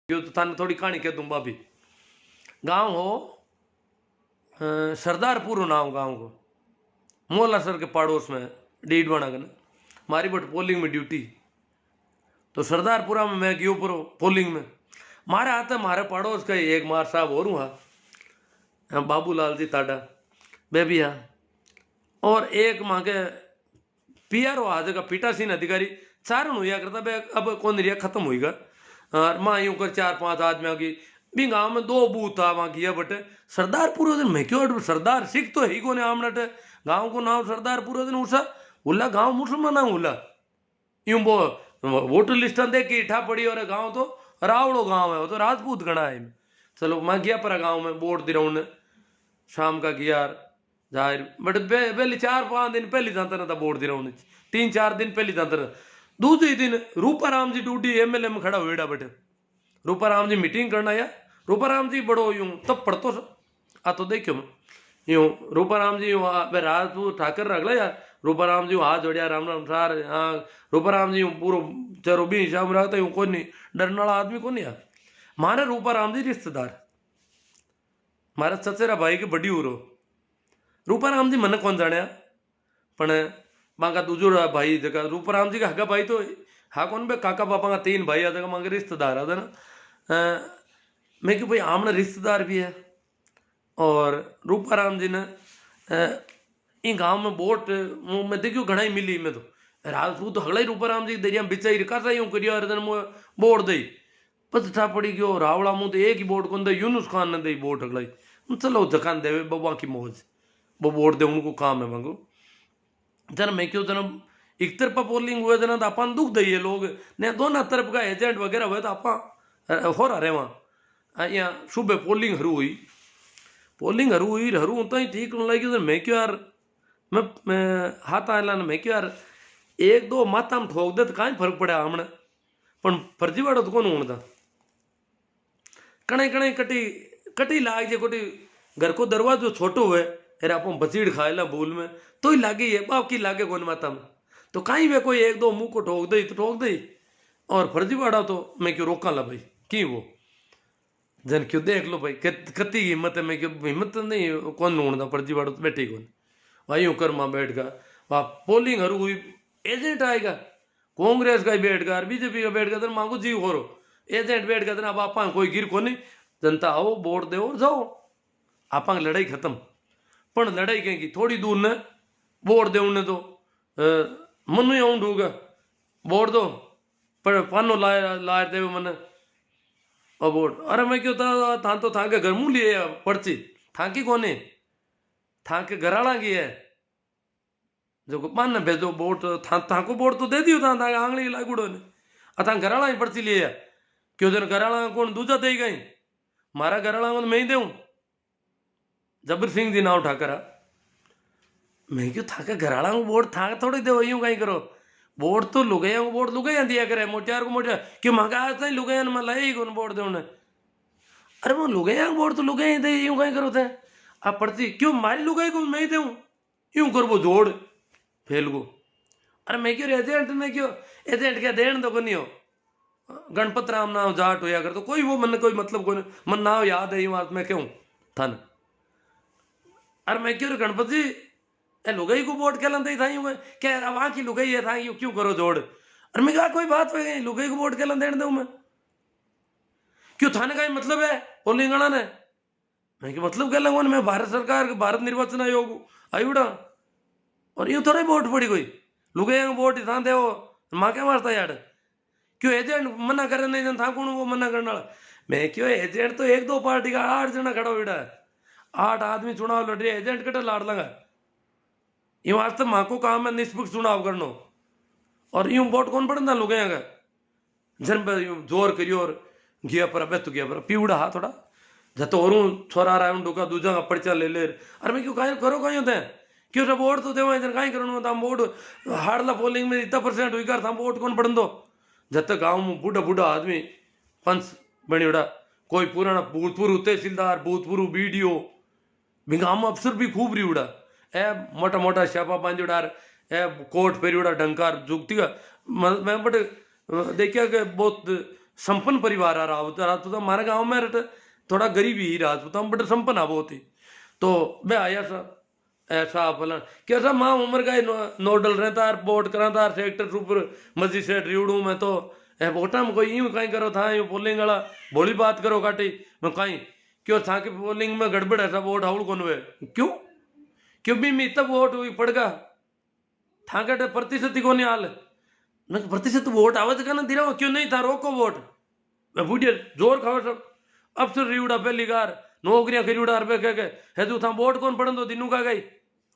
यो तो थाने थोड़ी कहानी कह दूँ भाभी। गांव हो सरदारपुर नाम गांव को, मोहल्ला सर के पड़ोस में डीडवाना कन मारी बट पोलिंग में ड्यूटी। तो सरदारपुरा में मैं गयो पर पोलिंग में मारे हाथ मारे पड़ोस का एक मार साहब और हुआ बाबूलाल जी ताडा बेबी हा, और एक माँ के पीआर आज का पीठासीन अधिकारी चारण हुआ करता बे अब कौन रिया खत्म हुईगा। और माँ यूं कर 4-5 आदमियों की भी गांव में 2 बूथ था वहां किया बट सरदारपुर दिन मैं क्यों सरदार सिख तो ही कोने आमनट गांव को नाम सरदारपुर दिन उसा उल्ला गांव मुसलमान उल्ला यूं वो वोटर लिस्ट देख के इठा पड़ी और गांव तो रावड़ो गांव है, वो तो राजपूत गणा है। चलो मैं गया पर गांव में वोट दे रहा शाम का गया जाहिर बट पहले 4-5 दिन पहले जाता ना था वोट दे रहा हूँ, 3-4 दिन पहले जाता था। दूसरे दिन रूपाराम जी ड्यूटी एमएलए में खड़ा हुआ बटे रूपाराम जी मीटिंग करना या रूपाराम जी बड़ो यूं तब पढ़तो आ तो देखियो मैं यूं रूपाराम जी राजपूत ठाकर रगला यार रूपाराम जी हाथ जोड़िया राम राम सार हाँ रूपाराम जी पूरा चरो भी हिसाब रखता यूं कोई नहीं डरने वाला आदमी कौन यार। मारे रूपाराम जी रिश्तेदार मारे चचेरा भाई के बड़ी उरो रूपाराम जी मन कौन जाने पण मांगा दूजो भाई जगह रूपाराम जी का हगा भाई तो हा कौन बे काका पापा का 3 भाई आ जगह मांगे रिश्तेदार आते ना। मैं क्यों भाई आमना रिश्तेदार भी है और रूपाराम जी ने इन गांव में वोट मैं देखियो घना ही मिली मैं तो राजपूत तो हगला ही रूपाराम जी दरिया बिचा ही रखा यूं करियो वोट दई बस था पड़ी गयो रावड़ा मुंह तो एक ही वोट कौन दे यूनुस खान ने दई वोट हगलाई चलो जखान देवे बबा की मौज वो वोट दे उनको काम है मांगो जन मैं क्यों जन एक तरफा पोलिंग हुए जना तो अपन दुख दई है लोग ने दोनों तरफ का एजेंट वगैरह हुए तो आप हो रहा वहाँ यहाँ सुबह पोलिंग हरू हुई हरू तो ही ठीक लगी मैं क्यों यार मैं हाथ आला मैं क्यों यार 1-2 माता में ठोक दे तो कहीं फर्क पड़ा हमने पण फर्जीवाड़ो तो कौन होता कणे कणे कटी लाग जे कोटी घर को दरवाजो छोटो हुए अरे आप बचीड़ खाएला भूल में तो ही लागे ये बाप की लागे कौन माता में तो कहीं वे कोई 1-2 मुंह को ठोक दई तो ठोक दई और फर्जीवाड़ा तो मैं क्यों रोका ला भाई की वो जन क्यों देख लो भाई कति हिम्मत है मैं क्यों हिम्मत नहीं कौन ढूंढता फर्जीवाड़ा तो बैठे कौन भाई यूं कर माँ बैठ गया वहाँ पोलिंग हरू हुई एजेंट आएगा कांग्रेस का ही बैठ गया बीजेपी का बैठ गया तो मांगो जी हो एजेंट बैठ गया अब आप कोई गिर को नहीं जनता आओ वोट दो जाओ आप लड़ाई खत्म पण लड़ाई कहेंगी थोड़ी दूर ने वोट दे उन्हें तो मनु आऊं डूगा वोट दो पर पानो लाए दे मन और वोट अरे मैं क्यों था तो था के घर मुँह लिए पर्ची था की कोने था के घराड़ा की है जो मान ने भेजो वोट था को वोट तो दे दियो था आंगली लागुड़ो ने अथा घराड़ा ही पर्ची लिए क्यों जन घराड़ा कौन दूजा दे गई मारा घराड़ा को मैं ही देऊं जबर सिंह जी नाव ठाकरा मैं क्यों था घराड़ा को वोट था थोड़ी दे यूं कहीं करो वोट तो लुगैया को वोट लुगैया दिया करे मोटियार को मोटियार क्यों मांगा आज नहीं लुगैया ने मैं लाई कौन वोट दे उन्हें अरे वो लुगैया को वोट तो लुगैया दे यूं कहीं करो थे आप पर्ची क्यों मारी लुगाई को मैं ही दूं यूं कर वो जोड़ फेल को अरे मैं क्यों एजेंट ने क्यों एजेंट क्या देन तो नहीं हो गणपत राम नाम जाट होया कर तो कोई वो मन कोई मतलब कोई मन नाम याद है बात मैं क्यों थन अरे मैं क्यों गणपत जी ए लुगाई को वोट क्या लंदे था यूं क्या वहां की लुगाई है था यूं क्यों करो जोड़ अरे मैं कहा कोई बात हो गई लुगाई को वोट क्या लंदे दूं मैं क्यों थाने का मतलब है पोलिंगणा ने मैं कि मतलब क्या लगवा मैं भारत सरकार भारत निर्वाचन आयोग आयुड़ा और यूं थोड़ा वोट पड़ी कोई लुगाई वोट था दे माँ क्या मारता यार क्यों एजेंट मना करे नहीं था कौन वो मना करने वाला मैं क्यों एजेंट तो 1-2 पार्टी का 8 जना खड़ा हुआ 8 आदमी चुनाव लड़ रहे एजेंट कटे लाड़ लगा ये वास्ते माँ को काम है निष्पक्ष चुनाव करना और यूं वोट कौन पड़ता लुगाई का जन पर यूं जोर करियो और गया पर अब तो गया पर पीवड़ा हा थोड़ा जतो और छोरा रहा डोका दूजा का पर्चा ले ले अरे मैं क्यों कहीं करो कहीं होते हैं क्यों सब वोट तो देवा इधर कहीं करो था वोट हारला पोलिंग में इतना % हुई कर था वोट कौन पढ़ दो जब तक गाँव में बूढ़ा आदमी पंच बनी उड़ा कोई पुराना भूतपूर्व तहसीलदार भूतपूर्व बीडीओ भी गाँव में अफसर भी खूब रही उड़ा ए मोटा श्यापा पांच उड़ा ए कोट फेरी उड़ा डंकार जुगती का मैं बट देखिया कि बहुत संपन्न परिवार आ राजपूत हमारे गांव में थोड़ा गरीबी ही राजपूत हम बड़े संपन्न आबो थी। तो बे आया सा ऐसा फलन क्या सा माँ उम्र का नोडल रहता है वोट करा था सेक्टर सुपर मजिस्ट्रेट रिवड़ू में तो वोटा में कोई यूं कहीं करो था यूं पोलिंग वाला बोली बात करो काटी मैं कहीं क्यों था कि पोलिंग में गड़बड़ ऐसा वोट हाउल कौन हुए क्यों क्यों भी मैं तब वोट हुई पड़गा था कटे प्रतिशत ही कोनी हाल मैं प्रतिशत वोट आवाज का ना दिरा क्यों नहीं था रोको वोट बूढ़िया जोर खाओ सब अफसर रिवड़ा पहली कार नौकरियां खरीड़ा रुपये कह के है तू था वोट कौन पड़न दो दिनू का गई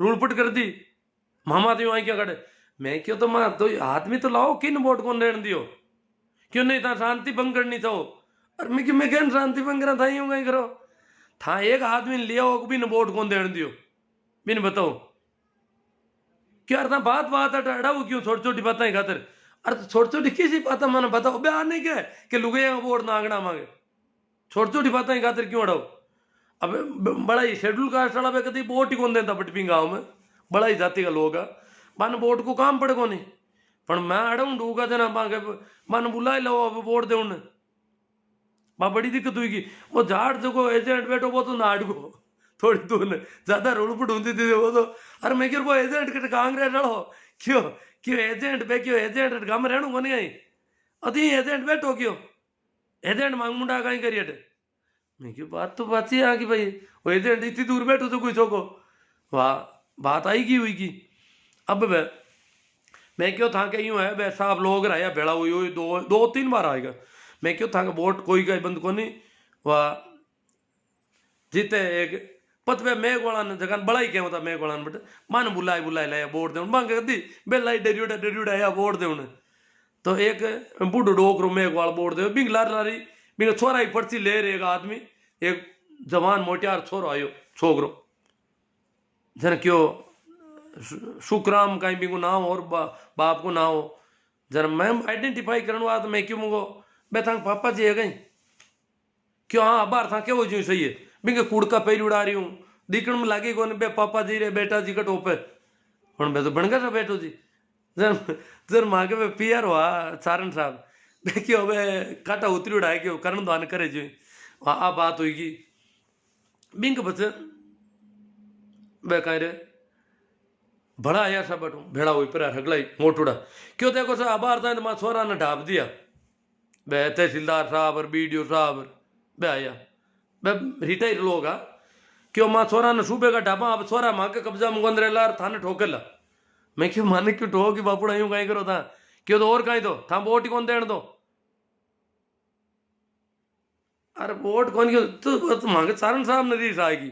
रूलपट कर दी मामा तो आई क्या कटे मैं क्यों तो मां तो आदमी तो लाओ किन वोट कौन रहने दियो क्यों नहीं था शांति भंग करनी था और मैं क्या शांति भंग करा था यूं कहीं करो था एक आदमी ने लिया हो बिन वोट कौन देने दियो बिन बताओ क्या था बात बात अड़ाऊ क्यों छोटी छोटी बातें खातिर अरे छोटी छोटी किसी बात मैंने बताओ बयान नहीं क्या कि लुगे वोट नागना मांगे छोटी छोटी बातें खातिर क्यों अड़ाओ अब बड़ा ही शेड्यूल कास्ट वाला कभी वोट ही कौन देता बटपी गाँव में बड़ा ही जाति का लोग है मन वोट को काम पड़े को नहीं पर मैं अड़ाऊ डूगा देना मांगे मन बुला लो अब वोट दे बड़ी दिक्कत हुई कि वो झाड़ जो एजेंट बैठो वो तो नाड़ को थोड़ी दूर ज्यादा रोड़पुट होती थी वो तो अरे मैं क्यों वो एजेंट के कांग्रेस रहो क्यों क्यों एजेंट पे क्यों एजेंट गांव में रहू को नहीं आई अति एजेंट बैठो क्यों एजेंट मांग मुंडा कहीं करिए मैं क्यों बात तो बात ही आ कि भाई वो एजेंट इतनी दूर बैठो तो कोई छोको वाह बात आई की हुई की अब वह मैं क्यों था कि यूं है वैसा आप लोग रहा भेड़ा हुई हुई दो तीन बार आएगा मैं क्यों था वोट कोई का बंद को नहीं वाह जीते एक पत पे मैं गोला ने जगह बड़ा ही क्या होता मैं गोला बट मन बुलाए लाया वोट दे मांग दी बेला डरियोड़ा या वोट दे तो एक बूढ़ो डोकरो मैं वाल वोट दे बिंग लारी बिंग छोरा ही पर्ची ले रहे एक आदमी एक जवान मोटियार छोरो आयो छोकरो जन क्यों सुखराम कहीं भी को नाम और बाप को ना हो जरा मैं आइडेंटिफाई करने वाला मैं क्यों मुझको मैं था पापा जी है कहीं क्यों हाँ बाहर था क्या वो जो सही है बिंगे कूड़ का पैर उड़ा रही हूँ दिखण में लागे कौन बे पापा जी रे बेटा जी का टोपे हूँ मैं तो बन गया था बेटो जी जर माँ के पियर हुआ सारण साहब बे क्यों बे काटा उतरी उड़ाए क्यों करण दान करे जी आ बात हुई बिंग बच्चे बे कहीं रे बड़ा आया सा बटू भेड़ा हुई पर हगलाई मोटूड़ा क्यों देखो सर आबार था तो माँ छोरा ने ढाप दिया बे तहसीलदार साहब और बीडीओ साहब बे आया बे रिटायर लोग आ क्यों माँ छोरा ने सूबे का ढापा अब छोरा माँ के कब्जा मुगंद रेला थाने ठोकेला मैं क्यों माने क्यों ठोक कि बापूड़ा यूं कहीं करो था क्यों तो और कहीं दो था वोट कौन देने दो अरे वोट कौन क्यों तो मांगे सारण साहब ने रीस आएगी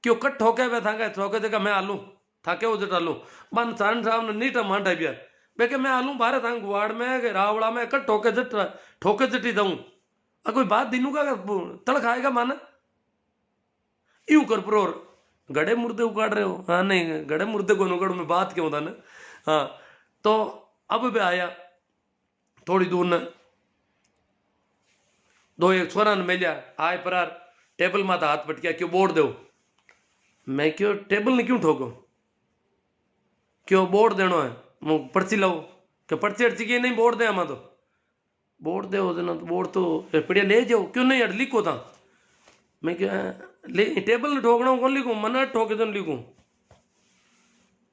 क्यों कट ठोके वे था ठोके देगा मैं आलू था क्या उजट आलू बन सारण साहब ने नीटा मांटा बिया बेके मैं आलू बाहर था गुवाड़ में रावड़ा में कट ठोके जटी दूं कोई बात दिनू का तड़क आएगा माना यूं कर प्रोर गड़े मुर्दे उगाड़ रहे हो हाँ नहीं गड़े मुर्दे को उगाड़ में बात क्यों था ना हाँ तो अब भी आया थोड़ी दूर न दो एक छोरा ने मिलिया आए परार टेबल माता हाथ पटकिया क्यों बोर्ड दो मैं क्यों टेबल ने क्यों ठोको क्यों बोर्ड देना है मैं पर्ची लाओ क्या पर्ची अर्ची की नहीं बोर्ड दे हम तो बोर्ड दे ना तो बोर्ड तो पढ़िया ले जाओ क्यों नहीं यार लिखो था मैं क्या ले टेबल ने ठोकना कौन लिखूं मना ठोके तो लिखूं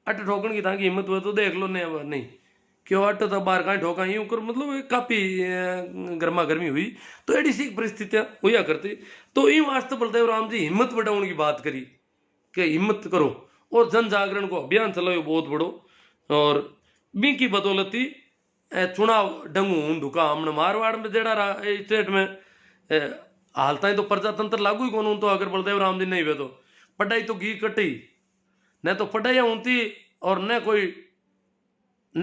अट ठोकन की था कि हिम्मत हुआ तो देख लो नहीं क्यों अट तो बाहर कहीं ठोका यूं कर मतलब काफी गर्मा गर्मी हुई तो एडी सी परिस्थितियां हुआ करती तो यूं वास्ते बलदेव राम जी हिम्मत बढ़ाने की बात करी कि हिम्मत करो और जन जागरण को अभियान चलाओ बहुत बड़ो और बी की बदौलती चुनाव डंगू ढुका हमने मारवाड़ में जेड़ा स्टेट में हालता तो प्रजातंत्र लागू ही कौन तो अगर बलदेव राम जी नहीं हुए तो पढ़ाई तो घी कटी न तो पढ़ाई होती और न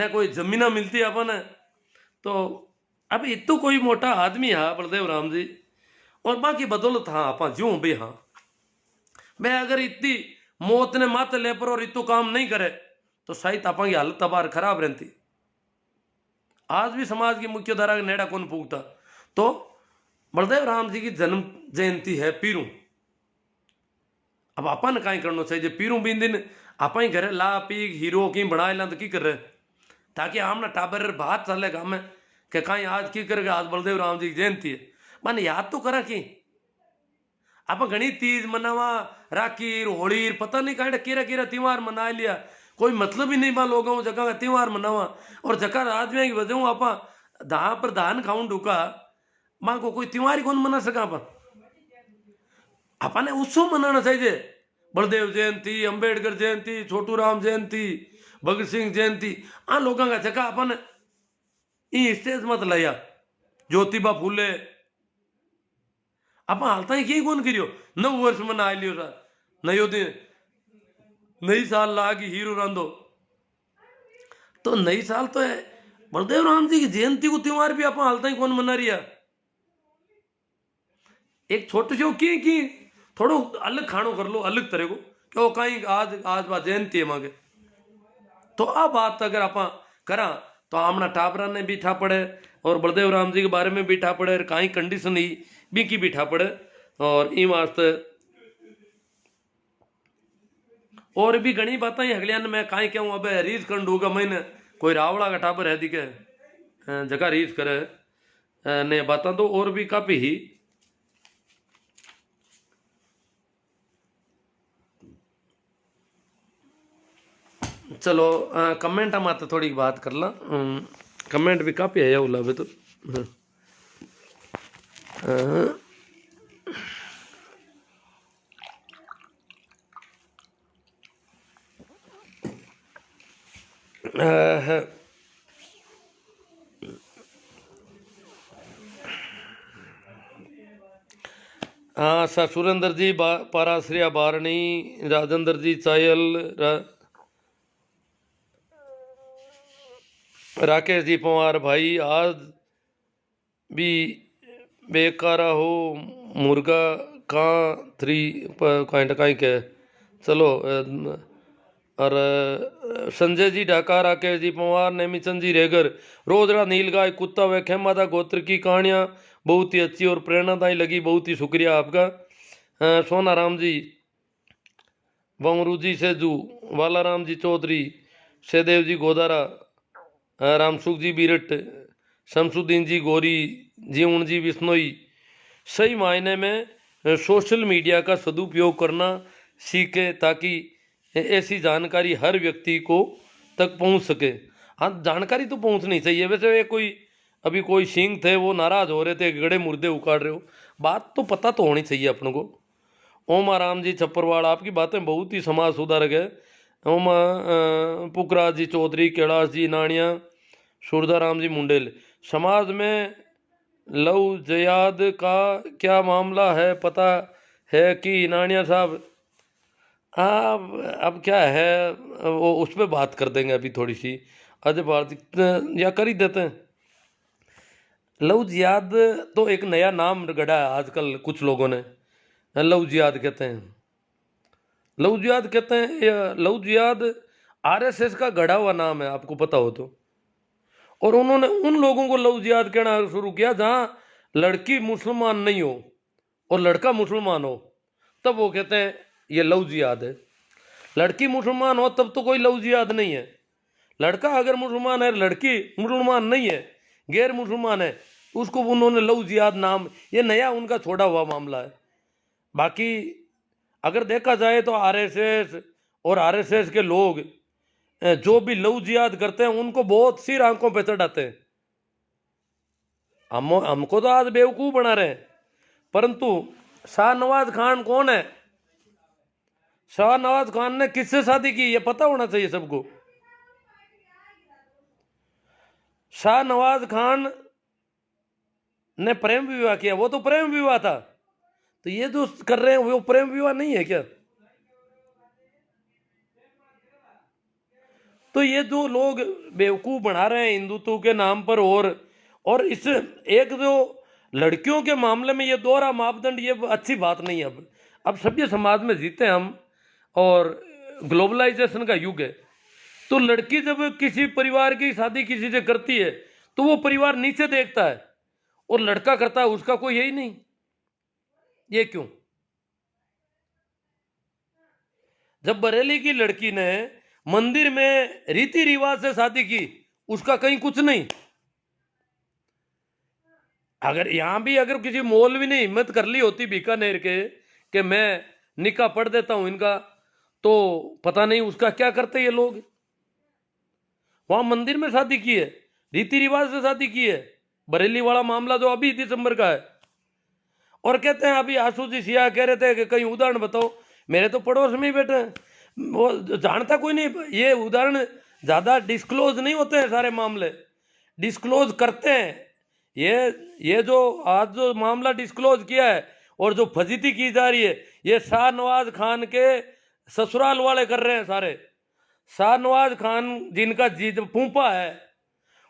कोई जमीना मिलती अपन तो अब इतो कोई मोटा आदमी है बलदेव राम जी और बाकी बदौलत हाँ आप ज्यों भी हाँ मैं अगर इतनी मौत ने माते ले पर और इतो काम नहीं करे तो शायद आप की हालत तबार खराब रहती आज भी समाज की मुख्य धारा का नेड़ा कौन फूकता तो बलदेव राम जी की जन्म जयंती है पीरू अब अपन कहीं करना चाहिए पीरू बीन दिन आप ही घरे ला पी हीरो की बना ला तो की कर रहे ताकि हमने टाबर बात चलेगा में कि कहीं आज की करके आज बलदेव राम जी की जयंती है, माने याद तो करा कि आप घनी तीज मनावा, राखी होली पता नहीं कहीं केरा केरा त्योहार मना लिया, कोई मतलब ही नहीं बा लोगों जगह का त्योहार मनावा। और जगह आदमी की वजह आप धा पर धान खाऊं ढूका मां को कोई त्योहार ही कौन मना सका अपने उत्सव मनाना चाहिए। बलदेव जयंती, अंबेडकर जयंती, छोटू राम जयंती, भगत सिंह जयंती, आ लोगों का जगह अपन स्टेज मत लाया। ज्योतिबा फूले आप हालता ही कौन करियो, 9 वर्ष मना लियो सा नयो दिन नई साल लागी हीरो रांधो, तो नई साल तो है बलदेव राम जी की जयंती को त्योहार भी आप हालता ही कौन मना रिया। एक छोटे से की थोड़ो अलग खानो कर लो, अलग तरह को क्यों कहीं आज आज बात जयंती है मांगे, तो आ बात अगर आप करा तो आमना टाबरा ने भी ठा पड़े और बलदेव राम जी के बारे में भी ठा पड़े, कहीं कंडीशन ही भी की भी ठा पड़े। और इन वास्ते और भी घनी बातें अगलियान में कहीं कहूँ अब रीस कर डूगा मैंने कोई रावड़ा का टाबर है दिखे जगह रीस करे ने बात तो और भी काफी ही। चलो कमेंट हम आते थोड़ी बात कर ला, कमेंट भी काफी है उला भी तो हाँ सर सुरेंद्र जी पाराश्रिया बारणी, राजेंद्र जी चायल, राकेश जी पवार भाई आज भी बेकारा हो मुर्गा कहाँ 3 के चलो। और संजय जी ढाका, राकेश जी पवार, नेमीचंद जी रेगर, रोजड़ा नीलगाय कुत्ता व खेमादा गोत्र की कहानियाँ बहुत ही अच्छी और प्रेरणादायी लगी, बहुत ही शुक्रिया आपका। सोना राम जी, बंगरू जी सेजू, वालाराम जी चौधरी, सहदेव जी गोदारा, रामसुख जी बीरट, शमसुद्दीन जी गोरी, जीवन जी बिश्नोई, सही मायने में सोशल मीडिया का सदुपयोग करना सीखे ताकि ऐसी जानकारी हर व्यक्ति को तक पहुंच सके। हाँ जानकारी तो पहुंचनी चाहिए। वैसे कोई अभी कोई सिंह थे वो नाराज हो रहे थे गड़े मुर्दे उखाड़ रहे हो, बात तो पता तो होनी चाहिए अपन को। ओम आराम जी छप्परवाड़, आपकी बातें बहुत ही समाज सुधारक है। ओम पुखराज जी चौधरी, कैलाश जी नानिया, सूरदाराम जी मुंडेल, समाज में लव जयाद का क्या मामला है पता है कि नानिया साहब? हाँ अब क्या है वो उस पर बात कर देंगे अभी थोड़ी सी, अजय भारती या कर ही देते हैं। लव जिहाद तो एक नया नाम गढ़ा है आजकल कुछ लोगों ने, लव जिहाद कहते हैं। लव जिहाद कहते हैं, लव जिहाद आरएसएस का गढ़ा हुआ नाम है आपको पता हो तो। और उन्होंने उन लोगों को लव जिहाद कहना शुरू किया जहां लड़की मुसलमान नहीं हो और लड़का मुसलमान हो, तब वो कहते हैं ये लव जिहाद है। लड़की मुसलमान हो तब तो कोई लव जिहाद नहीं है। लड़का अगर मुसलमान है, लड़की मुसलमान नहीं है, गैर मुसलमान है, उसको उन्होंने लव जिहाद नाम, ये नया उनका छोड़ा हुआ मामला है। बाकी अगर देखा जाए तो आरएसएस और आरएसएस के लोग जो भी लव जिहाद करते हैं उनको बहुत सी आंखों पे चढ़ाते हैं। हमको तो आज बेवकूफ बना रहे हैं, परंतु शाहनवाज खान कौन है? शाहनवाज खान ने किससे शादी की ये पता होना चाहिए सबको। शाहनवाज खान ने प्रेम विवाह किया, वो तो प्रेम विवाह था, तो ये जो कर रहे हैं वो प्रेम विवाह नहीं है क्या? तो ये जो लोग बेवकूफ बना रहे हैं हिंदुत्व के नाम पर, और इस एक जो लड़कियों के मामले में ये दोहरा मापदंड, ये अच्छी बात नहीं है। अब सभ्य समाज में जीते हम और ग्लोबलाइजेशन का युग है, तो लड़की जब किसी परिवार की शादी किसी से करती है तो वो परिवार नीचे देखता है, और लड़का करता है उसका कोई यही नहीं। ये क्यों? जब बरेली की लड़की ने मंदिर में रीति रिवाज से शादी की उसका कहीं कुछ नहीं, अगर यहाँ भी अगर किसी मौलवी ने हिम्मत कर ली होती बीकानेर के कि मैं निकाह पढ़ देता हूं इनका, तो पता नहीं उसका क्या करते ये लोग। वहां मंदिर में शादी की है, रीति रिवाज से शादी की है। बरेली वाला मामला जो अभी दिसंबर का है, और कहते हैं अभी आशू जी सिया कह रहे थे कि कहीं उदाहरण बताओ। मेरे तो पड़ोस में ही बैठे हैं, वो जानता कोई नहीं। ये उदाहरण ज्यादा डिस्क्लोज नहीं होते हैं, सारे मामले डिस्क्लोज करते हैं। ये जो आज जो मामला डिस्क्लोज किया है और जो फजीती की जा रही है, ये शाहनवाज खान के ससुराल वाले कर रहे हैं सारे। शाहनवाज खान जिनका जीत फूफा है,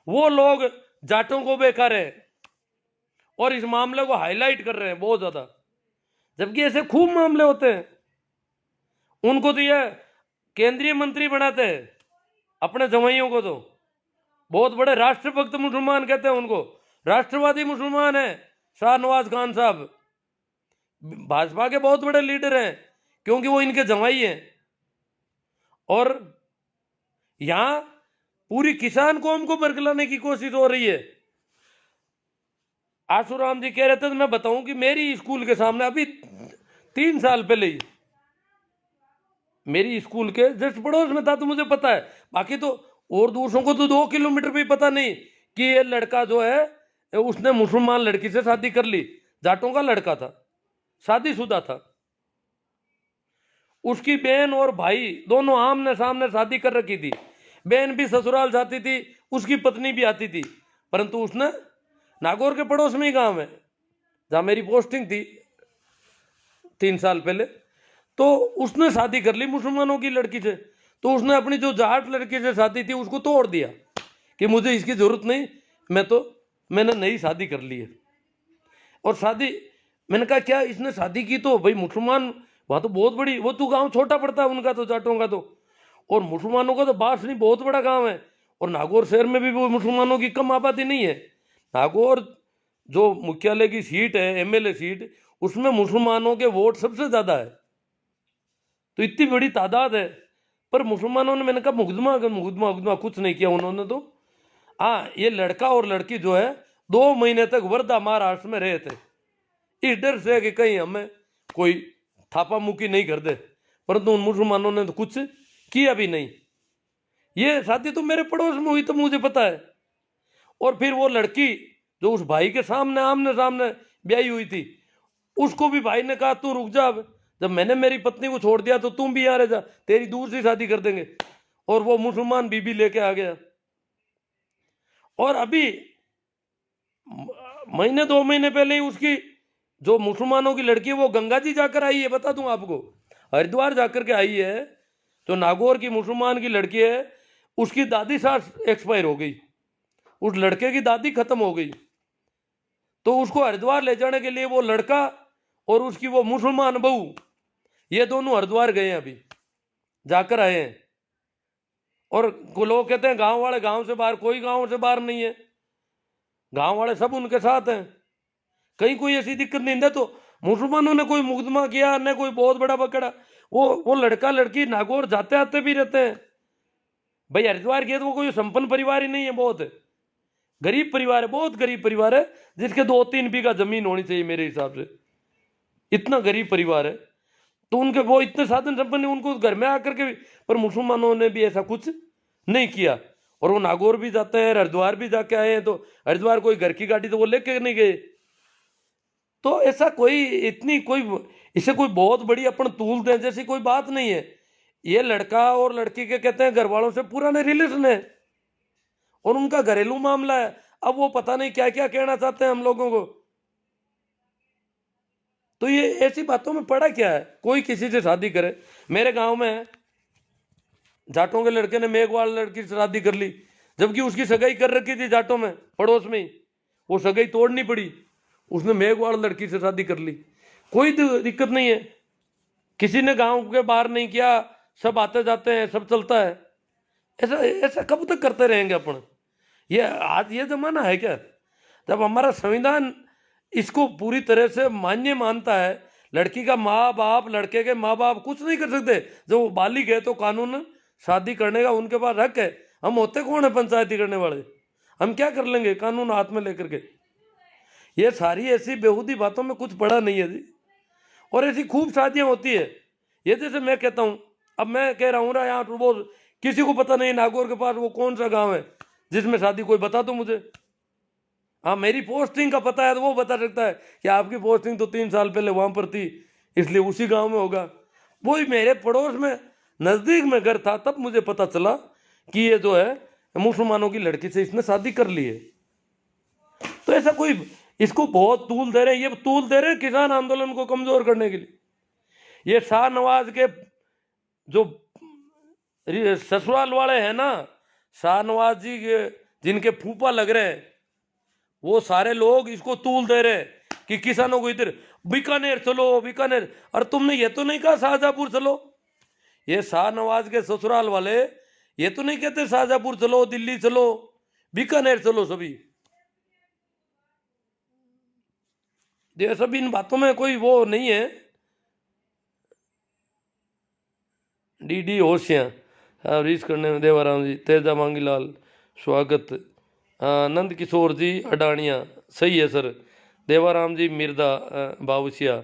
वो लोग जाटों को बेकार है और इस मामले को हाईलाइट कर रहे हैं बहुत ज्यादा, जबकि ऐसे खूब मामले होते हैं। उनको तो ये केंद्रीय मंत्री बनाते हैं अपने जवाइयों को, तो बहुत बड़े राष्ट्रभक्त मुसलमान कहते हैं उनको, राष्ट्रवादी मुसलमान है शाहनवाज खान साहब। भाजपा के बहुत बड़े लीडर हैं क्योंकि वो इनके जवाई हैं। और यहां पूरी किसान कौम को बरगलाने की कोशिश हो रही है। आशुराम जी कह रहे थे, तो मैं बताऊं कि मेरी स्कूल के सामने अभी 3 साल पहले ही मेरी स्कूल के जस्ट पड़ोस में था, तो मुझे पता है। बाकी तो और दूसरों को तो 2 किलोमीटर भी पता नहीं कि ये लड़का जो है उसने मुसलमान लड़की से शादी कर ली। जाटों का लड़का था, शादीशुदा था। उसकी बहन और भाई दोनों आमने सामने शादी कर रखी थी। बहन भी ससुराल जाती थी, उसकी पत्नी भी आती थी। परंतु उसने नागौर के पड़ोस में ही गांव है जहां मेरी पोस्टिंग थी 3 साल पहले, तो उसने शादी कर ली मुसलमानों की लड़की से। तो उसने अपनी जो जाट लड़की से शादी थी उसको तोड़ दिया कि मुझे इसकी जरूरत नहीं, मैंने नई शादी कर ली है। और शादी, मैंने कहा क्या इसने शादी की तो भाई मुसलमान, वहां तो बहुत बड़ी, वो तो गांव छोटा पड़ता है उनका तो, जाटों का तो, और मुसलमानों का तो बासनी बहुत बड़ा गांव है। और नागौर शहर में भी वो मुसलमानों की कम आबादी नहीं है। नागौर जो मुख्यालय की सीट है, एमएलए सीट, उसमें मुसलमानों के वोट सबसे ज्यादा है। तो इतनी बड़ी तादाद है, पर मुसलमानों ने, मैंने कहा मुकदमा मुकदमा मुकदमा कुछ नहीं किया उन्होंने तो। हाँ, ये लड़का और लड़की जो है 2 महीने तक वर्धा महाराष्ट्र में रहे थे, इस डर से कि कहीं हमें कोई थापा मुक्की नहीं कर दे। परंतु उन मुसलमानों ने तो कुछ किया भी नहीं। ये शादी तो मेरे पड़ोस में हुई तो मुझे पता है। और फिर वो लड़की जो उस भाई के सामने आमने सामने ब्याही हुई थी, उसको भी भाई ने कहा तू रुक जा, जब मैंने मेरी पत्नी को छोड़ दिया तो तुम भी यहाँ रह जा, तेरी दूर से शादी कर देंगे। और वो मुसलमान बीबी लेके आ गया। और अभी महीने 2 महीने पहले ही उसकी जो मुसलमानों की लड़की है वो गंगा जी जाकर आई है। बता दूं आपको, हरिद्वार जाकर के आई है। जो नागौर की मुसलमान की लड़की है, उसकी दादी सास एक्सपायर हो गई, उस लड़के की दादी खत्म हो गई। तो उसको हरिद्वार ले जाने के लिए वो लड़का और उसकी वो मुसलमान बहू, ये दोनों हरिद्वार गए हैं, अभी जाकर आए हैं। और लोग कहते हैं गांव वाले गांव से बाहर, कोई गांव से बाहर नहीं है, गांव वाले सब उनके साथ हैं। कहीं कोई ऐसी दिक्कत नहीं है। तो मुसलमानों ने कोई मुकदमा किया न कोई बहुत बड़ा पकड़ा, वो लड़का लड़की नागौर जाते आते भी रहते हैं। भाई हरिद्वार गए तो वो कोई संपन्न परिवार ही नहीं है, बहुत गरीब परिवार है, बहुत गरीब परिवार है, जिसके 2-3 बीघा जमीन होनी चाहिए मेरे हिसाब से, इतना गरीब परिवार है। तो उनके वो इतने साधन संपन्न, उनको घर में आकर के भी, पर मुसलमानों ने भी ऐसा कुछ नहीं किया। और वो नागौर भी जाते हैं, हरिद्वार भी जाके आए हैं। तो हरिद्वार कोई घर की गाड़ी तो वो लेके नहीं गए। तो ऐसा कोई इतनी कोई इसे कोई बहुत बड़ी अपन तूल दें जैसी कोई बात नहीं है। ये लड़का और लड़की के कहते हैं घर वालों से पुराने रिलेशन है और उनका घरेलू मामला है। अब वो पता नहीं क्या क्या कहना चाहते हैं हम लोगों को। तो ये ऐसी बातों में पड़ा क्या है, कोई किसी से शादी करे। मेरे गांव में जाटों के लड़के ने मेघवाल लड़की से शादी कर ली, जबकि उसकी सगाई कर रखी थी जाटों में पड़ोस में ही, वो सगाई तोड़नी पड़ी, उसने मेघवाल लड़की से शादी कर ली। कोई दिक्कत नहीं है, किसी ने गांव के बाहर नहीं किया, सब आते जाते हैं, सब चलता है। ऐसा ऐसा कब तक करते रहेंगे अपन? ये आज ये जमाना है क्या, जब हमारा संविधान इसको पूरी तरह से मान्य मानता है। लड़की का माँ बाप, लड़के के माँ बाप कुछ नहीं कर सकते। जब वो बालिग है तो कानून शादी करने का उनके पास हक है। हम होते कौन है पंचायती करने वाले? हम क्या कर लेंगे कानून हाथ में लेकर के? ये सारी ऐसी बेहूदी बातों में कुछ पड़ा नहीं है जी। और ऐसी खूब शादियां होती है। ये जैसे मैं कहता हूँ, अब मैं कह रहा हूँ ना यहाँ वो किसी को पता नहीं नागौर के पास वो कौन सा गांव है जिसमें शादी, कोई बता दो मुझे। हाँ, मेरी पोस्टिंग का पता है तो वो बता सकता है कि आपकी पोस्टिंग तो 3 साल पहले वहां पर थी, इसलिए उसी गांव में होगा। वही मेरे पड़ोस में नजदीक में घर था, तब मुझे पता चला कि ये जो है मुसलमानों की लड़की से इसने शादी कर ली है। तो ऐसा कोई इसको बहुत तूल दे रहे हैं, ये तूल दे रहे हैं किसान आंदोलन को कमजोर करने के लिए। ये शाहनवाज के जो ससुराल वाले हैं ना, शाहनवाज जी के जिनके फूफा लग रहे हैं, वो सारे लोग इसको तूल दे रहे हैं कि किसानों को इधर बीकानेर चलो, बीकानेर। और तुमने ये तो नहीं कहा शाहजहांपुर चलो। ये शाहनवाज के ससुराल वाले ये तो नहीं कहते शाहजहांपुर चलो, दिल्ली चलो, बीकानेर चलो सभी। ये सब इन बातों में कोई वो नहीं है। डी होशियाँ रीस करने में देवाराम जी, तेजा मांगीलाल स्वागत, नंद किशोर जी अडानिया सही है सर, देवाराम जी मिर्दा बाउसिया,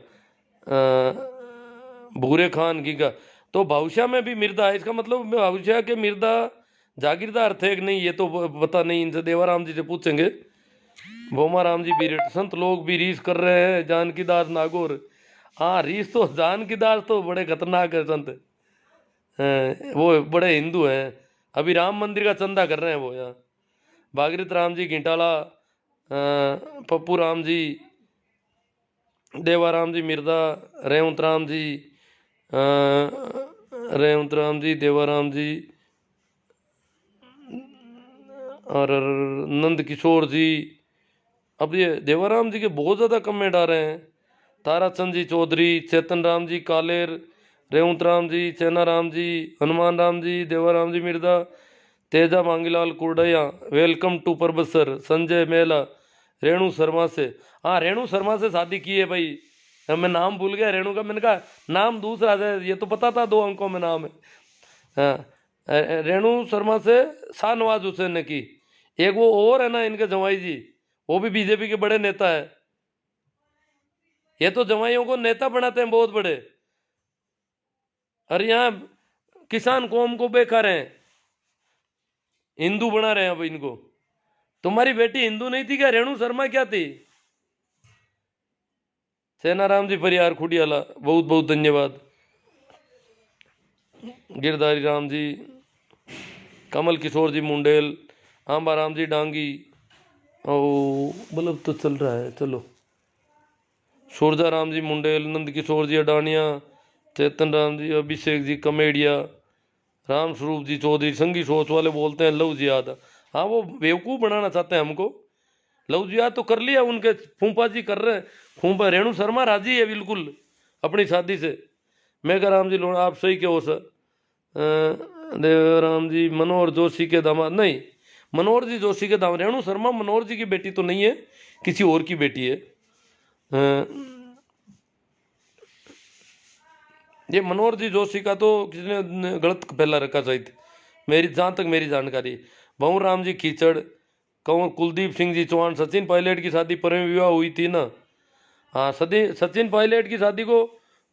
भूरे खान गीगा। तो भाउसिया में भी मिर्दा है, इसका मतलब भाउसिया के मिर्दा जागीरदार थे कि नहीं ये तो पता नहीं, इनसे देवाराम जी से पूछेंगे। भोमा राम जी बीरेट, संत लोग भी रीस कर रहे हैं जानकी दास नागौर। हाँ रीस तो जानकी दास तो बड़े खतरनाक है संत, वो बड़े हिंदू हैं, अभी राम मंदिर का चंदा कर रहे हैं वो यहाँ। भागीरथ राम जी घिंटाला, पप्पू राम जी, देवाराम जी मिर्दा, रेवंत राम जी, रेवंत राम जी, देवाराम जी और नंद किशोर जी। अब ये देवाराम जी के बहुत ज़्यादा कमेंट आ रहे हैं। ताराचंद जी चौधरी, चेतन राम जी कालेर, रेवंत राम जी, चैना राम जी, हनुमान राम जी, देवाराम जी मिर्दा, तेजा मांगीलाल कुरडया, वेलकम टू परबसर, संजय मेला, रेणु शर्मा से। हाँ रेणु शर्मा से शादी की है भाई, मैं नाम भूल गया रेणु का, मैंने कहा नाम दूसरा है, ये तो पता था 2 अंकों में नाम है। हाँ रेणु शर्मा से शाहनवाज हुसैन ने की। एक वो और है ना इनके जवाई जी, वो भी बीजेपी के बड़े नेता है। ये तो जवाइयों को नेता बनाते हैं बहुत बड़े, और यहाँ किसान कौम को बेकार हैं, हिंदू बना रहे हैं अब इनको। तुम्हारी बेटी हिंदू नहीं थी क्या? रेणु शर्मा क्या थी? सेनाराम जी परियार खुडियाला बहुत बहुत धन्यवाद। गिरधारी राम जी, कमल किशोर जी मुंडेल, आंबा राम जी डांगी, ओ बल्ब तो चल रहा है चलो। सूरजा राम जी मुंडेल, नंद किशोर जी अडानिया, चेतन राम जी, अभिषेक जी कमेडिया, राम स्वरूप जी चौधरी, संगी सोच वाले बोलते हैं लव जिहाद। हाँ वो बेवकूफ़ बनाना चाहते हैं हमको। लव जिहाद तो कर लिया उनके फूफा जी कर रहे हैं, फूफा रेणु शर्मा राजी है बिल्कुल अपनी शादी से। मेघा राम जी लोड़ा आप सही कहो सर। देवराम जी मनोहर जोशी के दामाद नहीं, मनोहर जी जोशी के दामाद। रेणु शर्मा मनोहर जी की बेटी तो नहीं है, किसी और की बेटी है। ये मनोहर जी जोशी का तो किसी ने गलत फैला रखा शायद, मेरी जहाँ तक मेरी जानकारी। भंवर राम जी कीचड़, कंवर कुलदीप सिंह जी चौहान, सचिन पायलट की शादी प्रेम विवाह हुई थी ना। हाँ सचिन पायलट की शादी को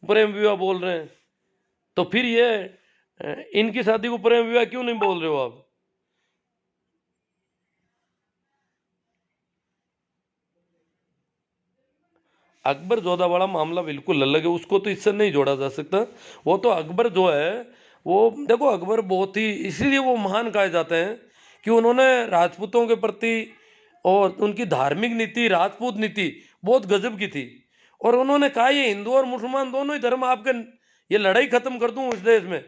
प्रेम विवाह बोल रहे हैं, तो फिर ये इनकी शादी को प्रेम विवाह क्यों नहीं बोल रहे हो आप? अकबर जोधा वाला मामला बिल्कुल अलग है, उसको तो इससे नहीं जोड़ा जा सकता। वो तो अकबर जो है वो देखो, अकबर बहुत ही इसलिए वो महान कहे जाते हैं कि उन्होंने राजपूतों के प्रति और उनकी धार्मिक नीति, राजपूत नीति बहुत गजब की थी। और उन्होंने कहा ये हिंदू और मुसलमान दोनों ही धर्म आपके, ये लड़ाई खत्म कर दूं इस देश में,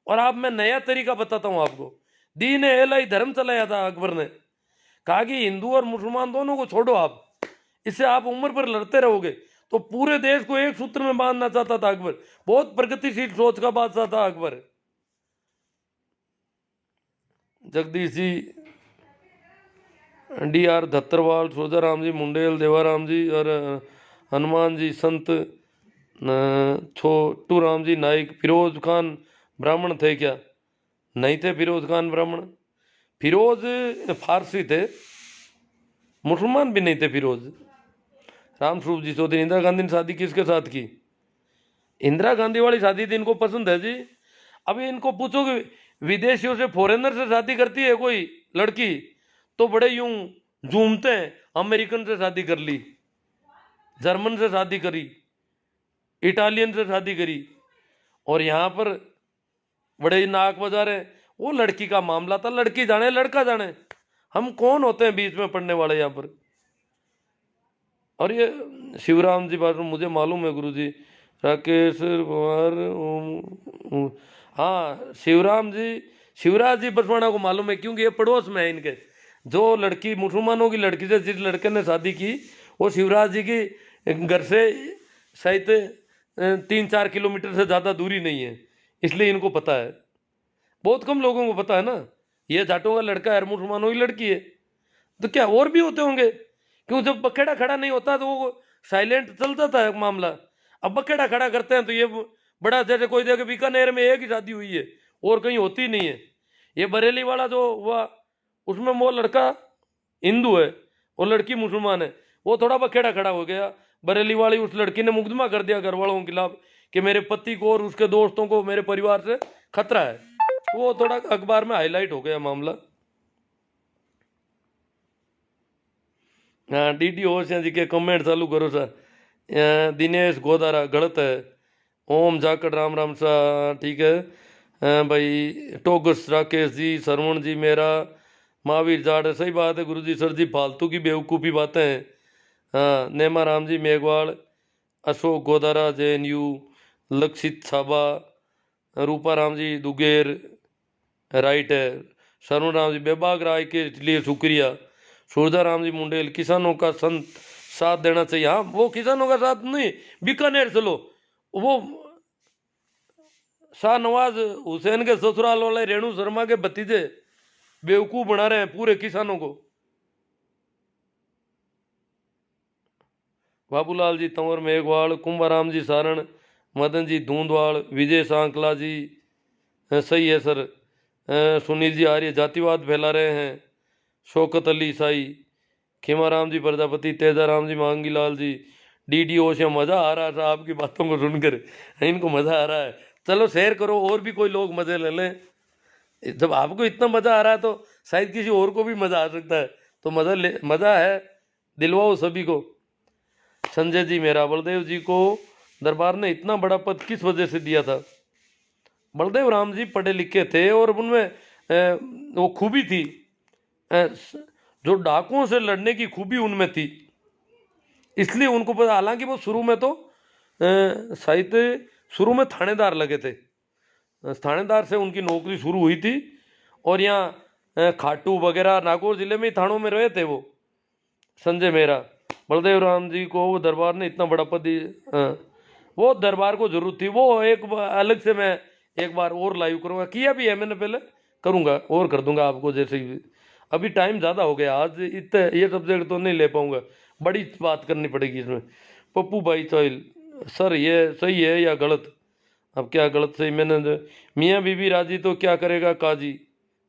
और आप मैं नया तरीका बताता हूँ आपको। दीन ए इलाही धर्म चलाया था अकबर ने, कहा कि हिंदू और मुसलमान दोनों को छोड़ो आप, इससे आप उम्र पर लड़ते रहोगे। तो पूरे देश को एक सूत्र में बांधना चाहता था अकबर, बहुत प्रगतिशील सोच का बादशाह था अकबर। जगदीश जी, डी.आर. धत्तरवाल, सूरजाराम जी मुंडेल, देवाराम जी और हनुमान जी संत, छोटू राम जी नाइक। फिरोज खान ब्राह्मण थे क्या? नहीं थे फिरोज खान ब्राह्मण, फिरोज फारसी थे, मुसलमान भी नहीं थे फिरोज। रामस्वरूप जी चौधरी, इंदिरा गांधी ने शादी किसके साथ की? इंदिरा गांधी वाली शादी थी, इनको पसंद है जी। अभी इनको पूछो कि विदेशियों से, फॉरेनर से शादी करती है कोई लड़की तो बड़े यूं झूमते हैं, अमेरिकन से शादी कर ली, जर्मन से शादी करी, इटालियन से शादी करी, और यहाँ पर बड़े नाक बजा रहे। वो लड़की का मामला था, लड़की जाने लड़का जाने, हम कौन होते हैं बीच में पड़ने वाले यहाँ पर। और ये शिवराम जी बात मुझे मालूम है गुरु जी, राकेश कुमार हाँ शिवराम जी, शिवराज जी बसवाना को मालूम है, क्योंकि ये पड़ोस में है इनके। जो लड़की मुसलमानों की लड़की से जिस लड़के ने शादी की, वो शिवराज जी की घर से शायद 3-4 किलोमीटर से ज़्यादा दूरी नहीं है, इसलिए इनको पता है। बहुत कम लोगों को पता है ना, ये जाटों का लड़का है, मुसलमानों की लड़की है। तो क्या और भी होते होंगे? क्यों जब बखेड़ा खड़ा नहीं होता तो वो साइलेंट चलता था मामला। अब बखेड़ा खड़ा करते हैं तो ये बड़ा, जैसे कोई जगह बीकानेर में एक ही शादी हुई है और कहीं होती नहीं है। ये बरेली वाला जो हुआ उसमें वो लड़का हिंदू है और लड़की मुसलमान है, वो थोड़ा बखेड़ा खड़ा हो गया। बरेली वाली उस लड़की ने मुकदमा कर दिया घर वालों के खिलाफ कि मेरे पति को और उसके दोस्तों को, मेरे परिवार से खतरा है। वो थोड़ा अखबार में हाईलाइट हो गया मामला। हाँ डी होशियार जी के कमेंट चालू करो सा। दिनेश गोदारा गलत है। ओम जाकड़ राम राम सा ठीक है। भाई टोगस राकेश जी, सरवण जी मेरा, महावीर जाट सही बात है गुरु जी। सर जी फालतू की बेवकूफ़ी बातें हैं। हाँ नेमा राम जी मेघवाल, अशोक गोदारा JNU, लक्षित छाबा, रूपा राम जी दुगेर राइट है। शरण राम जी बेबाग राय के लिए शुक्रिया। सूरजा राम जी मुंडेल, किसानों का संत साथ देना चाहिए। हाँ वो किसानों का साथ नहीं, बीकानेर चलो, वो शाहनवाज हुसैन के ससुराल वाले रेणु शर्मा के भतीजे बेवकूफ बना रहे हैं पूरे किसानों को। बाबूलाल जी तंवर मेघवाल, कुंभाराम जी सारण, मदन जी धूंधवाल, विजय सांकला जी सही है सर। सुनील जी आर्य जातिवाद फैला रहे हैं। शौकत अली ईसाई, खेमाराम जी प्रजापति, तेजाराम जी मांगी लाल जी, डी ओशिया। मज़ा आ रहा था आपकी बातों को सुनकर, इनको मज़ा आ रहा है। चलो शेयर करो और भी कोई लोग मज़े ले लें। जब आपको इतना मज़ा आ रहा है तो शायद किसी और को भी मज़ा आ सकता है। तो मज़ा है, दिलवाओ सभी को। संजय जी मेरा, बलदेव जी को दरबार ने इतना बड़ा पद किस वजह से दिया था? बलदेव राम जी पढ़े लिखे थे और उनमें वो खूबी थी, जो डाकुओं से लड़ने की खूबी उनमें थी, इसलिए उनको पता। हालांकि वो शुरू में तो शायद शुरू में थानेदार लगे थे, थानेदार से उनकी नौकरी शुरू हुई थी। और यहाँ खाटू वगैरह नागौर जिले में ही थानों में रहे थे वो। संजय मेरा, बलदेव राम जी को वो दरबार ने इतना बड़ा पद दिया, वो दरबार को जरूरत थी। वो एक अलग से मैं एक बार और लाइव करूँगा, किया भी है मैंने पहले, करूँगा और कर दूंगा आपको जैसे ही। अभी टाइम ज़्यादा हो गया, आज इतने ये सब्जेक्ट तो नहीं ले पाऊँगा, बड़ी बात करनी पड़ेगी इसमें। पप्पू भाई चौल, सर ये सही है या गलत? अब क्या गलत सही मैंने, मियाँ बीबी राजी तो क्या करेगा काजी,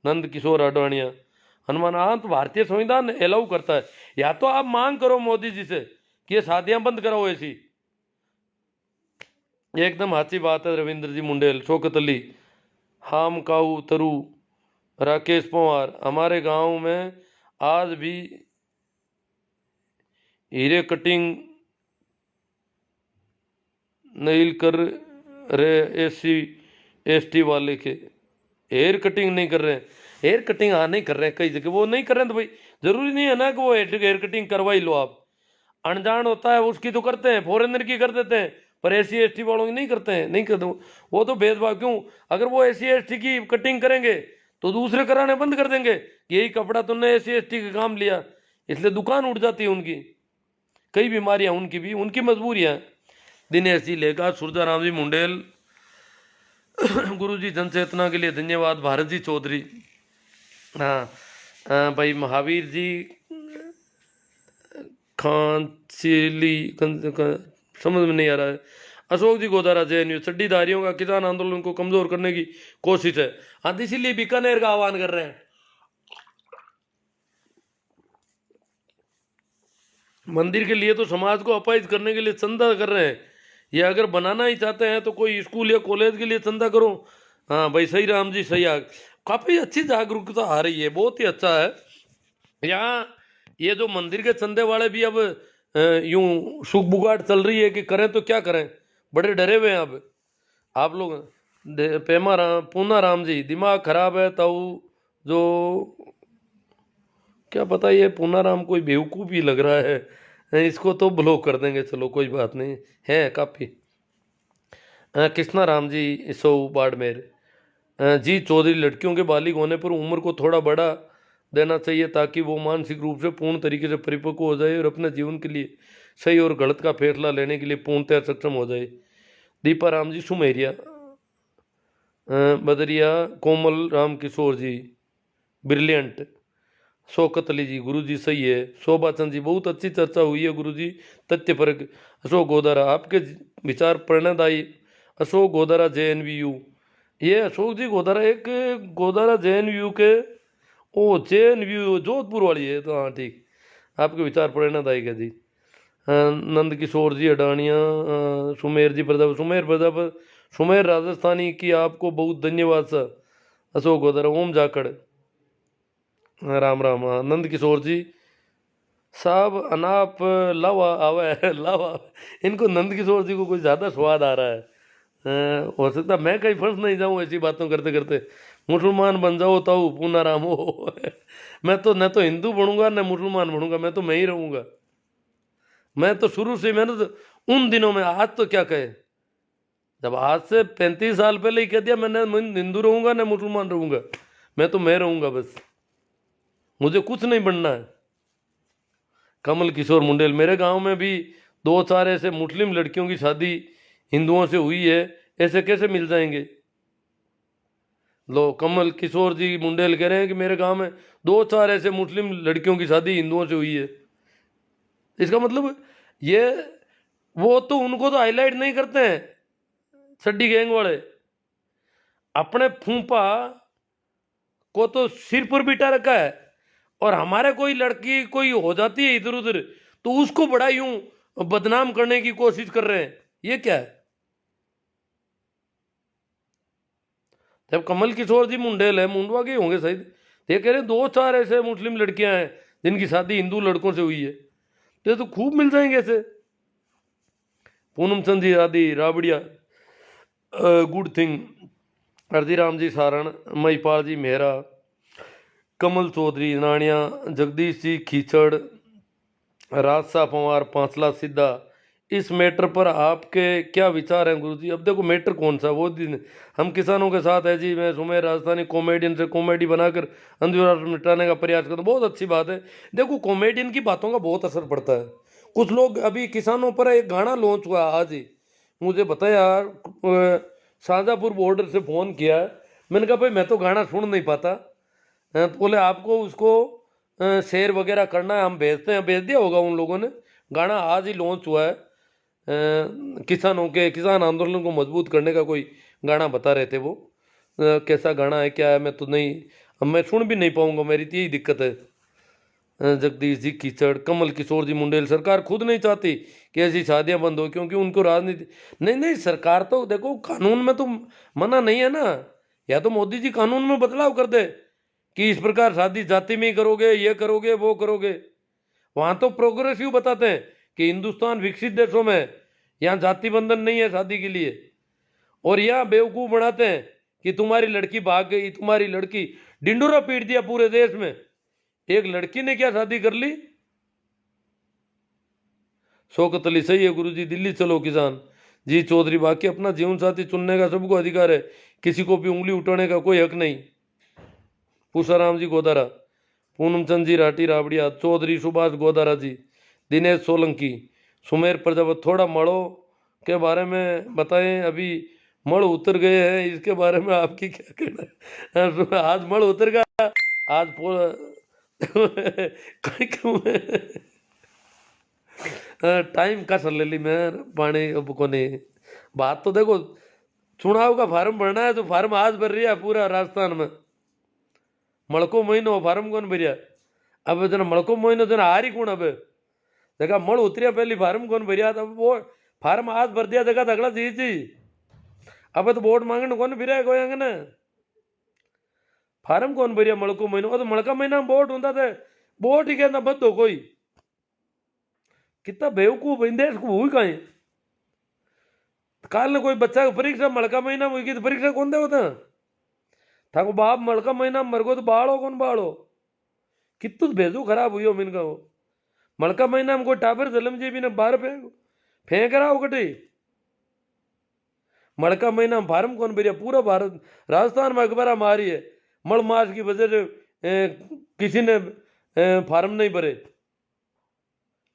नंद किशोर आडवाणिया। हनुमान, हाँ तो भारतीय संविधान अलाउ करता है। या तो आप मांग करो मोदी जी से कि ये शादियां बंद कराओ ऐसी। एकदम अच्छी बात है रविंद्र जी मुंडेल। शौकत अली, हाम काऊ तरु, राकेश पवार, हमारे गांव में आज भी हीरे कटिंग नहीं कर रहे SC ST वाले के, हेयर कटिंग नहीं कर रहे हैं। हेयर कटिंग हाँ नहीं कर रहे हैं, कई जगह वो नहीं कर रहे हैं, तो भाई जरूरी नहीं है ना कि वो हेयर कटिंग करवा ही लो आप। अनजान होता है उसकी तो करते हैं, फॉरेनर की कर देते हैं, पर SC ST वालों की नहीं करते हैं, नहीं करते वो तो भेदभाव। क्यों? अगर वो SC ST की कटिंग करेंगे तो दूसरे कराने बंद कर देंगे, यही कपड़ा तुमने SC ST का काम लिया, इसलिए दुकान उठ जाती है उनकी। कई बीमारियां उनकी भी, उनकी मजबूरियां। दिनेश जी लेगा, सूरजा राम जी मुंडेल, गुरु जी जनचेतना के लिए धन्यवाद। भारत जी चौधरी, हाँ भाई महावीर जी खांचिली समझ में नहीं आ रहा है। अशोक जी गोदारा JNU, चड्डीधारियों का किसान आंदोलन को कमजोर करने की कोशिश है। हाँ इसीलिए बीकानेर का आह्वान कर रहे हैं। मंदिर के लिए तो समाज को अपाहिज करने के लिए चंदा कर रहे हैं। ये अगर बनाना ही चाहते हैं तो कोई स्कूल या कॉलेज के लिए चंदा करो। हाँ भाई सही, राम जी सही। काफ़ी अच्छी जागरूकता आ रही है, बहुत ही अच्छा है। यहाँ ये जो मंदिर के चंदे वाले भी अब यूं सुख बुगाट चल रही है कि करें तो क्या करें, बड़े डरे हुए हैं अब। आप लोग पेमा राम पूना राम जी दिमाग खराब है ताऊ, जो क्या पता ये पूनाराम कोई बेवकूफ़ ही लग रहा है, इसको तो ब्लॉक कर देंगे, चलो कोई बात नहीं है काफ़ी। कृष्णा राम जी सो बाड़मेर। जी चौधरी, लड़कियों के बालिग होने पर उम्र को थोड़ा बढ़ा देना चाहिए ताकि वो मानसिक रूप से पूर्ण तरीके से परिपक्व हो जाए और अपने जीवन के लिए सही और गलत का फैसला लेने के लिए पूर्णतः सक्षम हो जाए। दीपा राम जी सुमेरिया। बदरिया कोमल राम किशोर जी ब्रिलियंट। शौकत अली जी गुरु जी सही है। शोभा चंद जी बहुत अच्छी चर्चा हुई है गुरु जी, तथ्य परक। अशोक गोदारा आपके विचार प्रेरणादायी। अशोक गोदारा JNVU, ये अशोक जी गोदारा एक गोदारा JNVU के, ओ JNVU जोधपुर वाली है, तो हाँ ठीक, आपके विचार प्रेरणादायक है जी। नंद किशोर जी अडानिया। सुमेर जी प्रताप, सुमेर प्रताप सुमेर राजस्थानी की आपको बहुत धन्यवाद सर। अशोक गोदारा ओम जाखड़। राम राम। नंद किशोर जी साहब अनाप लावा आवा है लावा, इनको नंद किशोर जी को कुछ ज़्यादा स्वाद आ रहा है। हो सकता मैं कहीं फंस नहीं जाऊँ ऐसी बातों करते करते। मुसलमान बन जाओ ताऊ पूना राम हो। मैं तो न तो हिंदू बनूंगा न मुसलमान बनूंगा, मैं ही रहूंगा। मैं तो शुरू से, मैंने तो उन दिनों में, आज तो क्या कहे, जब आज से 35 साल पहले ही कह दिया मैंने, मैं हिंदू रहूंगा न मुसलमान रहूंगा, मैं रहूंगा बस, मुझे कुछ नहीं बनना है। कमल किशोर मुंडेल, मेरे गांव में भी 2-4 ऐसे मुस्लिम लड़कियों की शादी हिंदुओं से हुई है, ऐसे कैसे मिल जाएंगे। लो कमल किशोर जी मुंडेल कह रहे हैं कि मेरे गांव में 2-4 ऐसे मुस्लिम लड़कियों की शादी हिंदुओं से हुई है। इसका मतलब ये, वो तो उनको तो हाईलाइट नहीं करते हैं सड्डी गैंग वाले, अपने फूफा को तो सिर पर बिठा रखा है, और हमारे कोई लड़की कोई हो जाती है इधर उधर तो उसको बड़ा यूं बदनाम करने की कोशिश कर रहे हैं। ये क्या है। जब कमल किशोर जी मुंडेल है, मुंडवा के होंगे शायद, तो ये कह रहे हैं 2-4 ऐसे मुस्लिम लड़कियां हैं जिनकी शादी हिंदू लड़कों से हुई है, तो ये तो खूब मिल जाएंगे ऐसे। पूनम चंद जी आदि राबड़िया गुड थिंग। अर्जीराम जी सारण। महिपाल जी मेहरा। कमल चौधरी नानिया। जगदीश जी खींचड़। राजसा पवार पांचला सीधा। इस मैटर पर आपके क्या विचार हैं गुरुजी। अब देखो मैटर कौन सा, वो दिन हम किसानों के साथ है जी, मैं सुमेर राजस्थानी कॉमेडियन से कॉमेडी बनाकर अंधविश्वास मिटाने का प्रयास करता हूँ, बहुत अच्छी बात है। देखो कॉमेडियन की बातों का बहुत असर पड़ता है। कुछ लोग, अभी किसानों पर एक गाना लॉन्च हुआ आज ही, मुझे बताया शाहजहाँपुर बॉर्डर से फ़ोन किया। मैंने कहा भाई मैं तो गाना सुन नहीं पाता। तो बोले आपको उसको शेयर वगैरह करना है, हम भेजते हैं, भेज दिया होगा उन लोगों ने। गाना आज ही लॉन्च हुआ है। किसानों के, किसान आंदोलन को मजबूत करने का कोई गाना बता रहे थे वो। कैसा गाना है क्या है मैं तो नहीं, अब मैं सुन भी नहीं पाऊंगा, मेरी तो यही दिक्कत है। जगदीश जी कीचड़। कमल किशोर जी मुंडेल, सरकार खुद नहीं चाहती कि ऐसी शादियां बंद हो क्योंकि उनको राजनीति, नहीं नहीं सरकार तो देखो कानून में तो मना नहीं है ना, या तो मोदी जी कानून में बदलाव कर दे कि इस प्रकार शादी जाति में ही करोगे, ये करोगे वो करोगे। वहां तो प्रोग्रेसिव बताते हैं कि हिंदुस्तान विकसित देशों में यहाँ जाति बंधन नहीं है शादी के लिए, और यहाँ बेवकूफ बनाते हैं कि तुम्हारी लड़की भाग गई, तुम्हारी लड़की, डिंडोरा पीट दिया पूरे देश में, एक लड़की ने क्या शादी कर ली। शौकत अली सही है गुरुजी, दिल्ली चलो किसान। जी चौधरी, बाकी अपना जीवन साथी चुनने का सबको अधिकार है, किसी को भी उंगली उठाने का कोई हक नहीं। पूषाराम जी गोदारा। पूनम चंद जी राठी राबड़िया। चौधरी सुभाष गोदारा जी। दिनेश सोलंकी। सुमेर प्रजापत, थोड़ा मड़ों के बारे में बताएं, अभी मड़ उतर गए हैं, इसके बारे में आपकी क्या कहना है। आज मड़ उतर गया, आज टाइम का सर ले ली मैं पानी अब को नहीं। बात तो देखो, चुनाव का फार्म भरना है तो फार्म आज भर रही है पूरा राजस्थान में। मड़को महीनो फार्म कौन भरिया, अब जना मड़को महीनो जना हारी कौन अब, जगह मड़ उतरिया पहली फार्म कौन भरिया था वो फार्म आज भर दिया जगह अगला चीज थी। अब तो वोट मांगने कौन फिर कोई अंगन फार्म कौन भरिया मड़को महीनो तो मड़का महीना में वोट होता थे वोट ही कहना बद हो कोई कितना बेवकूफ देश को हुई कहीं काल ने कोई बच्चा की परीक्षा मड़का महीना में हुई तो परीक्षा कौन दे होता था को बाप मड़का महीना में मरगो तो बाड़ो कौन बाड़ो कितु भेजू खराब हुई हो मिनका वो मड़का महीना में कोई टाबर जलम जी भी ने बाहर फेंक रहा हो कटी मड़का महीना में फार्म कौन भरिया पूरा भारत राजस्थान में अखबार मारी है मड़ मास की वजह से किसी ने फार्म नहीं भरे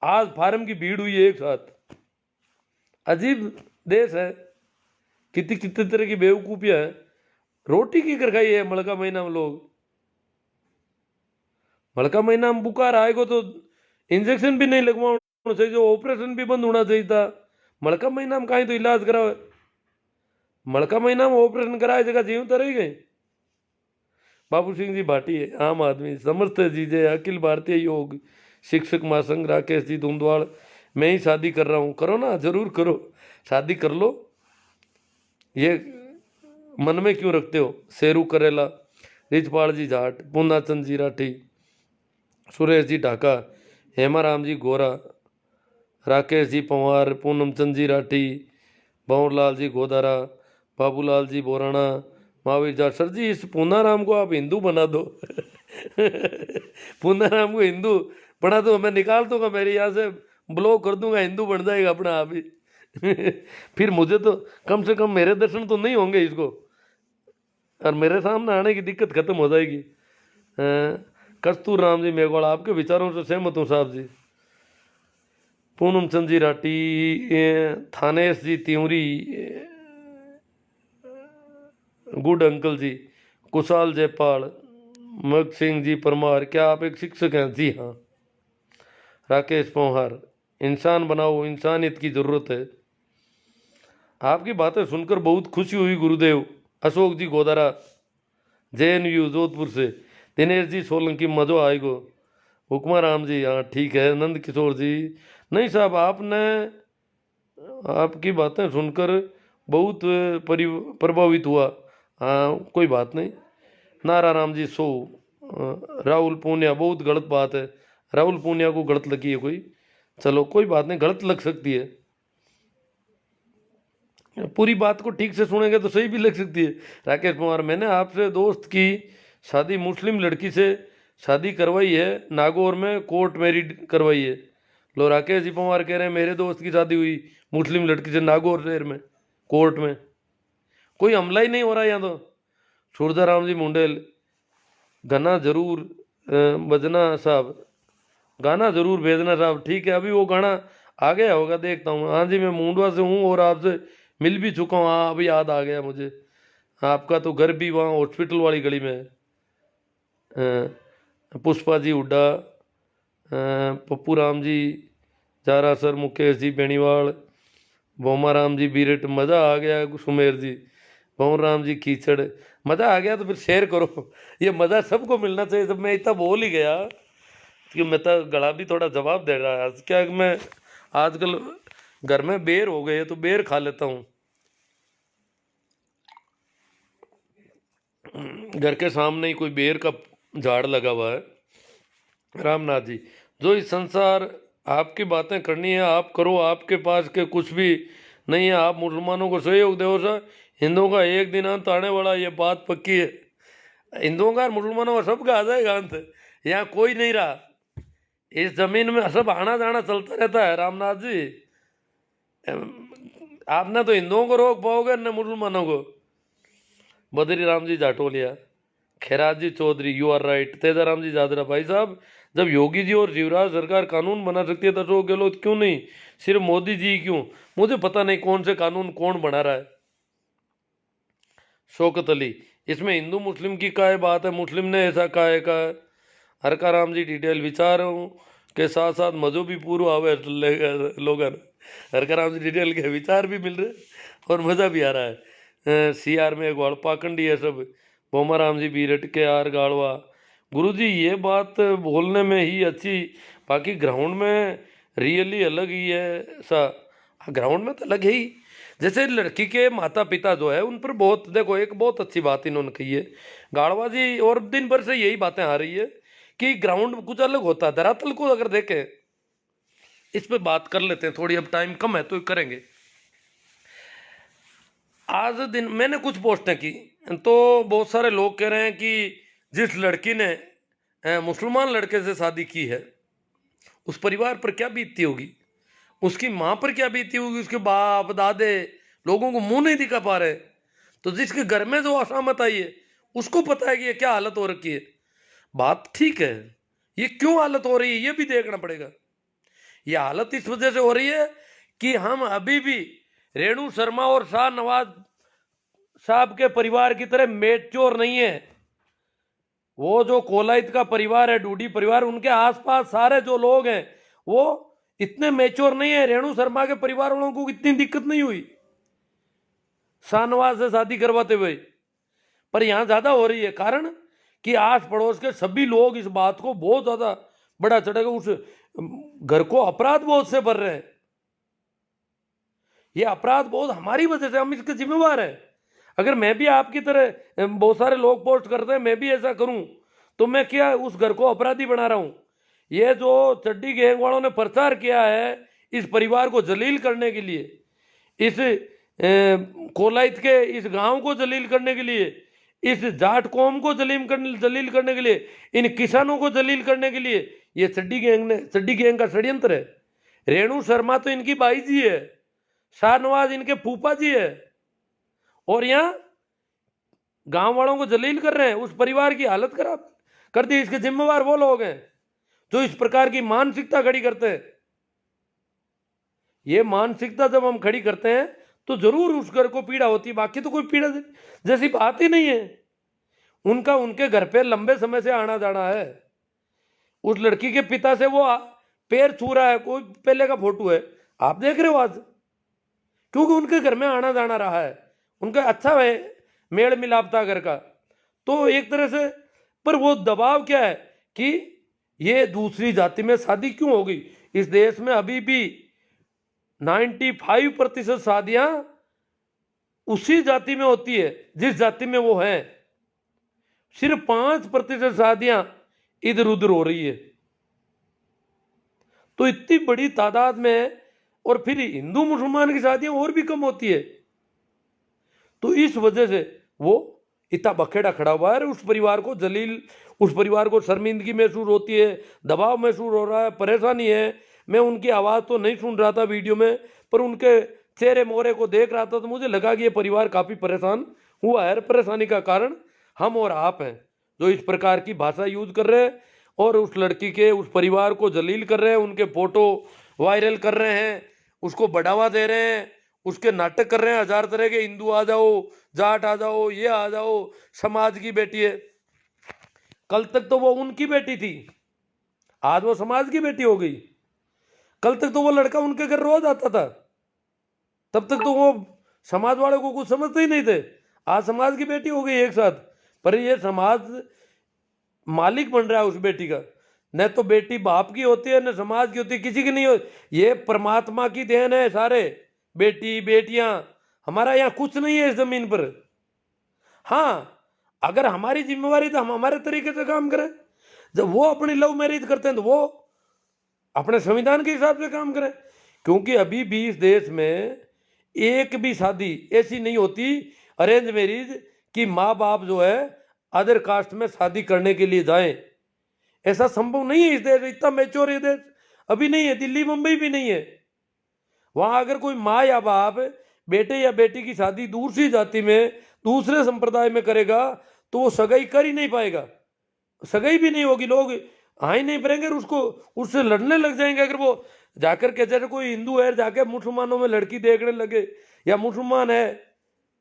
आज फार्म की भीड़ हुई है एक साथ अजीब देश है कितनी कितने तरह की बेवकूफियां है रोटी की कर खाई है मड़का महीना में लोग मड़का महीना में बुखार आएगा तो इंजेक्शन भी नहीं लगवाना चाहिए जो ऑपरेशन भी बंद होना चाहिए था मड़का महीना में कहीं तो इलाज कराओ मड़का महीना में ऑपरेशन कराए जगह जीव तो रही गई बाबू सिंह जी भाटी आम आदमी समर्थ जीजे अखिल भारतीय योग शिक्षक महासंघ राकेश जी धुंधवाड़ मैं ही शादी कर रहा हूँ करो ना जरूर करो शादी कर लो ये मन में क्यों रखते हो शेरू करेला रिजपाल जी जाट पूर्णाचंद जी राठी सुरेश जी ढाका हेमाराम जी गोरा राकेश जी पंवार पूनम चंद जी राठी भंवरलाल जी गोदारा बाबूलाल जी बोराणा महावीर जाट सर जी इस पूनाराम को आप हिंदू बना दो पूनाराम को हिंदू बना दो मैं निकाल दूंगा मेरे यहाँ से ब्लॉक कर दूंगा हिंदू बन जाएगा अपना आप ही फिर मुझे तो कम से कम मेरे दर्शन तो नहीं होंगे इसको और मेरे सामने आने की दिक्कत खत्म हो जाएगी। कस्तूर राम जी मेघवाल आपके विचारों से सहमत हूँ साहब जी। पूनम चंद जी राठी थानेश जी त्यूरी गुड अंकल जी कुशाल जयपाल मग सिंह जी परमार क्या आप एक शिक्षक हैं? जी हाँ। राकेश पोहार इंसान बनाओ इंसानियत की जरूरत है। आपकी बातें सुनकर बहुत खुशी हुई गुरुदेव। अशोक जी गोदारा JNU जोधपुर से दिनेश जी सोलंकी मजो आएगो। हुक्मा राम जी हाँ ठीक है। नंद किशोर जी नहीं साहब आपने आपकी बातें सुनकर बहुत प्रभावित हुआ। हाँ कोई बात नहीं। नारा राम जी सो राहुल पूनिया बहुत गलत बात है। राहुल पूनिया को गलत लगी है कोई चलो कोई बात नहीं गलत लग सकती है पूरी बात को ठीक से सुनेंगे तो सही भी लग सकती है। राकेश कुमार मैंने आपसे दोस्त की शादी मुस्लिम लड़की से शादी करवाई है नागौर में कोर्ट मैरिज करवाई है। लो राकेश जी पवार कह रहे हैं मेरे दोस्त की शादी हुई मुस्लिम लड़की से नागौर शहर में कोर्ट में कोई हमला ही नहीं हो रहा यहाँ तो। सूरदाराम जी मुंडेल गाना जरूर बजना साहब गाना जरूर भेजना साहब ठीक है। अभी वो गाना आ गया होगा देखता हूँ। हाँ जी मैं मुंडवा से हूँ और आपसे मिल भी चुका हूँ। हाँ अभी याद आ गया मुझे आपका तो घर भी वहाँ हॉस्पिटल वाली गली में है। पुष्पा जी हुड्डा पप्पू राम जी जारा सर मुकेश जी बेनीवाल बोमा राम जी बीरट मज़ा आ गया। सुमेर जी भंवर राम जी कीचड़ मज़ा आ गया तो फिर शेयर करो ये मज़ा सबको मिलना चाहिए। जब मैं इतना बोल ही गया कि मैं तो गला भी थोड़ा जवाब दे रहा है क्या मैं आजकल घर में बेर हो गए तो बेर खा लेता हूँ। घर के सामने ही कोई बेर का झाड़ लगा हुआ है। रामनाथ जी जो इस संसार आपकी बातें करनी है आप करो आपके पास के कुछ भी नहीं है। आप मुसलमानों को सहयोग दो सर हिंदुओं का एक दिन अंत आने वाला ये बात पक्की है। हिंदुओं का मुसलमानों का सबका आ जाएगा अंत यहाँ कोई नहीं रहा। इस जमीन में सब आना जाना चलता रहता है। रामनाथ जी आपने तो हिंदुओं को रोक पाओगे न मुसलमानों को। Badri Ram ji Jatoliya Khairaj ji Chaudhary you are right. Tejaram ji Jadra भाई साहब जब योगी जी और शिवराज सरकार कानून बना सकती है तो अशोक गहलोत क्यों नहीं सिर्फ मोदी जी क्यों? मुझे पता नहीं कौन से कानून कौन बना रहा है। शौकत अली इसमें हिंदू मुस्लिम की क्या बात है मुस्लिम ने ऐसा कहा है का। हरका राम जी डिटेल विचारों के साथ साथ मजो भी पूरा आवे लोगन। हरका राम जी डिटेल के विचार भी मिल रहे और मज़ा भी आ रहा है। CR में ग्वाल पाखंडी है सब। बोमा राम जी बीरट के आर गाड़वा गुरु जी ये बात बोलने में ही अच्छी बाकी ग्राउंड में रियली अलग ही है सा। ग्राउंड में तो अलग है ही। जैसे लड़की के माता पिता जो है उन पर बहुत, देखो एक बहुत अच्छी बात इन्होंने कही है गाड़वाजी, और दिन भर से यही बातें आ रही है कि ग्राउंड कुछ अलग होता है। धरातल को अगर देखें, इस पे बात कर लेते हैं थोड़ी, अब टाइम कम है तो करेंगे। आज दिन मैंने कुछ पोस्टें की तो बहुत सारे लोग कह रहे हैं कि जिस लड़की ने मुसलमान लड़के से शादी की है उस परिवार पर क्या बीतती होगी, उसकी माँ पर क्या बीती होगी, उसके बाप दादे लोगों को मुंह नहीं दिखा पा रहे। तो जिसके घर में जो असामत आई है उसको पता है कि ये क्या हालत हो रखी है। बात ठीक है, ये क्यों हालत हो रही है ये भी देखना पड़ेगा। ये हालत इस वजह से हो रही है कि हम अभी भी रेणु शर्मा और शाहनवाज साहब के परिवार की तरह मेच्योर नहीं है। वो जो कोलाइत का परिवार है, डूडी परिवार, उनके आसपास सारे जो लोग हैं वो इतने मेच्योर नहीं है। रेणु शर्मा के परिवार वालों को इतनी दिक्कत नहीं हुई शाहनवाज से शादी करवाते हुए, पर यहां ज्यादा हो रही है। कारण कि आस पड़ोस के सभी लोग इस बात को बहुत ज्यादा बड़ा चढ़ेगा, उस घर को अपराध बोध से भर रहे हैं। ये अपराध बोध हमारी वजह से, हम इसके जिम्मेवार हैं। अगर मैं भी आपकी तरह, बहुत सारे लोग पोस्ट करते हैं, मैं भी ऐसा करूं तो मैं क्या उस घर को अपराधी बना रहा हूं। ये जो चड्डी गैंग वालों ने प्रचार किया है इस परिवार को जलील करने के लिए, इस कोलाइत के इस गांव को जलील करने के लिए, इस जाट कौम को जलील करने के लिए, इन किसानों को जलील करने के लिए, ये चड्डी गैंग का षड्यंत्र है। रेणु शर्मा तो इनकी बाई जी है, शाहनवाज इनके फूफा जी है, और यहां गांव वालों को जलील कर रहे हैं। उस परिवार की हालत खराब कर दी। इसके जिम्मेवार वो लोग हैं जो इस प्रकार की मानसिकता खड़ी करते हैं। ये मानसिकता जब हम खड़ी करते हैं तो जरूर उस घर को पीड़ा होती है, बाकी तो कोई पीड़ा जैसी बात ही नहीं है। उनका उनके घर पे लंबे समय से आना जाना है। उस लड़की के पिता से वो पैर छू रहा है, कोई पहले का फोटो है आप देख रहे हो आज, क्योंकि उनके घर में आना जाना रहा है, उनका अच्छा है मेल मिलाप था घर का। तो एक तरह से, पर वो दबाव क्या है कि ये दूसरी जाति में शादी क्यों होगी। इस देश में अभी भी 95% शादियां उसी जाति में होती है जिस जाति में वो हैं। सिर्फ 5% शादियां इधर उधर हो रही है। तो इतनी बड़ी तादाद में, और फिर हिंदू मुसलमान की शादियां और भी कम होती है। तो इस वजह से वो इतना बखेड़ा खड़ा हुआ है। उस परिवार को जलील, उस परिवार को शर्मिंदगी महसूस होती है, दबाव महसूस हो रहा है, परेशानी है। मैं उनकी आवाज़ तो नहीं सुन रहा था वीडियो में, पर उनके चेहरे मोहरे को देख रहा था तो मुझे लगा कि ये परिवार काफ़ी परेशान हुआ है। परेशानी का कारण हम और आप हैं जो इस प्रकार की भाषा यूज कर रहे हैं और उस लड़की के उस परिवार को जलील कर रहे हैं, उनके फोटो वायरल कर रहे हैं, उसको बढ़ावा दे रहे हैं, उसके नाटक कर रहे हैं हजार तरह के, हिंदू आ जाओ, जाट आ जाओ, ये आ जाओ, समाज की बेटी है। कल तक तो वो उनकी बेटी थी, आज वो समाज की बेटी हो गई। कल तक तो वो लड़का उनके घर रोज आता था, तब तक तो वो समाज वाले को कुछ समझते ही नहीं थे। आज समाज की बेटी हो गई एक साथ, पर ये समाज मालिक बन रहा है उस बेटी का। न तो बेटी बाप की होती है, न समाज की होती है, किसी की नहीं होती। ये परमात्मा की देन है सारे, बेटी बेटियां। हमारा यहाँ कुछ नहीं है इस जमीन पर। हाँ, अगर हमारी जिम्मेवारी तो हम हमारे तरीके से काम करें। जब वो अपनी लव मैरिज करते हैं तो वो अपने संविधान के हिसाब से काम करें, क्योंकि अभी भी इस देश में एक भी शादी ऐसी नहीं होती अरेंज मैरिज कि माँ बाप जो है अदर कास्ट में शादी करने के लिए जाएं। ऐसा संभव नहीं है इस देश, इतना मैच्योर ये देश अभी नहीं है। दिल्ली मुंबई भी नहीं है। वहां अगर कोई माँ या बाप बेटे या बेटी की शादी दूसरी जाति में, दूसरे संप्रदाय में करेगा तो वो सगाई कर ही नहीं पाएगा, सगाई भी नहीं होगी, लोग हाँ ही नहीं भरेंगे, उसको उससे लड़ने लग जाएंगे। अगर वो जाकर के, जैसे कोई हिंदू है जाके मुसलमानों में लड़की देखने लगे, या मुसलमान है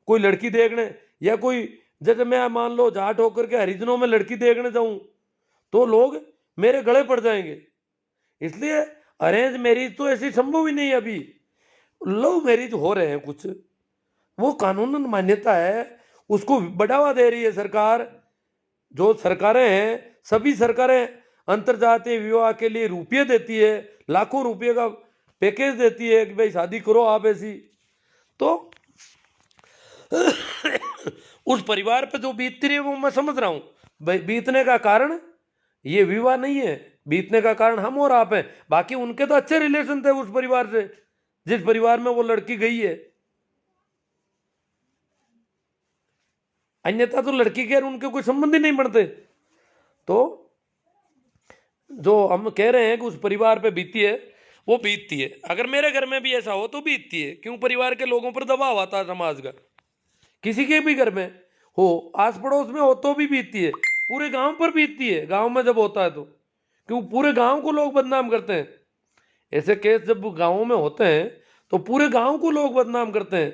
कोई लड़की देखने, या कोई जैसे मैं मान लो जाट होकर के हरिजनों में लड़की देखने जाऊं तो लोग मेरे गले पड़ जाएंगे। इसलिए अरेंज मैरिज तो ऐसी संभव ही नहीं है। अभी लव मैरिज हो रहे हैं कुछ, वो कानूनन मान्यता है, उसको बढ़ावा दे रही है सरकार। जो सरकारें हैं, सभी सरकारें अंतरजातीय विवाह के लिए रुपये देती है, लाखों रुपये का पैकेज देती है कि भाई शादी करो आप ऐसी। तो उस परिवार पे जो बीतती रही है वो मैं समझ रहा हूं भाई। बीतने का कारण ये विवाह नहीं है, बीतने का कारण हम और आप हैं। बाकी उनके तो अच्छे रिलेशन थे उस परिवार से जिस परिवार में वो लड़की गई है। अन्यथा तो लड़की के और उनके कोई संबंध ही नहीं बनते। तो जो हम कह रहे हैं कि उस परिवार पे बीती है वो बीतती है। अगर मेरे घर में भी ऐसा हो तो बीतती है, क्यों? परिवार के लोगों पर दबाव आता है समाज का। किसी के भी घर में हो, आस पड़ोस में हो तो भी बीतती है, पूरे गांव पर बीतती है। गांव में जब होता है तो क्यों पूरे गांव को लोग बदनाम करते हैं। ऐसे केस जब गांवों में होते हैं तो पूरे गांव को लोग बदनाम करते हैं।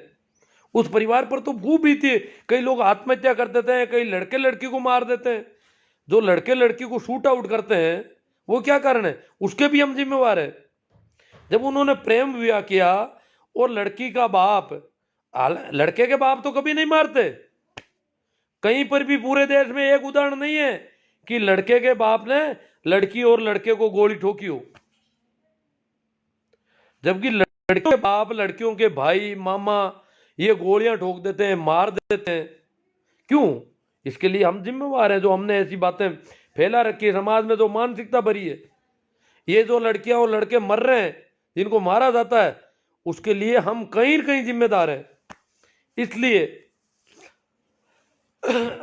उस परिवार पर तो खूब बीती है। कई लोग आत्महत्या कर देते हैं, कई लड़के लड़की को मार देते हैं। जो लड़के लड़की को शूट आउट करते हैं वो क्या कारण है, उसके भी हम जिम्मेवार है। जब उन्होंने प्रेम विवाह किया और लड़की का बाप, लड़के के बाप तो कभी नहीं मारते। कहीं पर भी पूरे देश में एक उदाहरण नहीं है कि लड़के के बाप ने लड़की और लड़के को गोली ठोकी हो। जबकि लड़के के बाप लड़कियों के भाई मामा ये गोलियां ठोक देते हैं, मार देते हैं। क्यों? इसके लिए हम जिम्मेवार हैं जो हमने ऐसी बातें फैला रखी है समाज में, जो मानसिकता भरी है। ये जो लड़कियां और लड़के मर रहे हैं, जिनको मारा जाता है, उसके लिए हम कहीं न कहीं जिम्मेदार हैं। इसलिए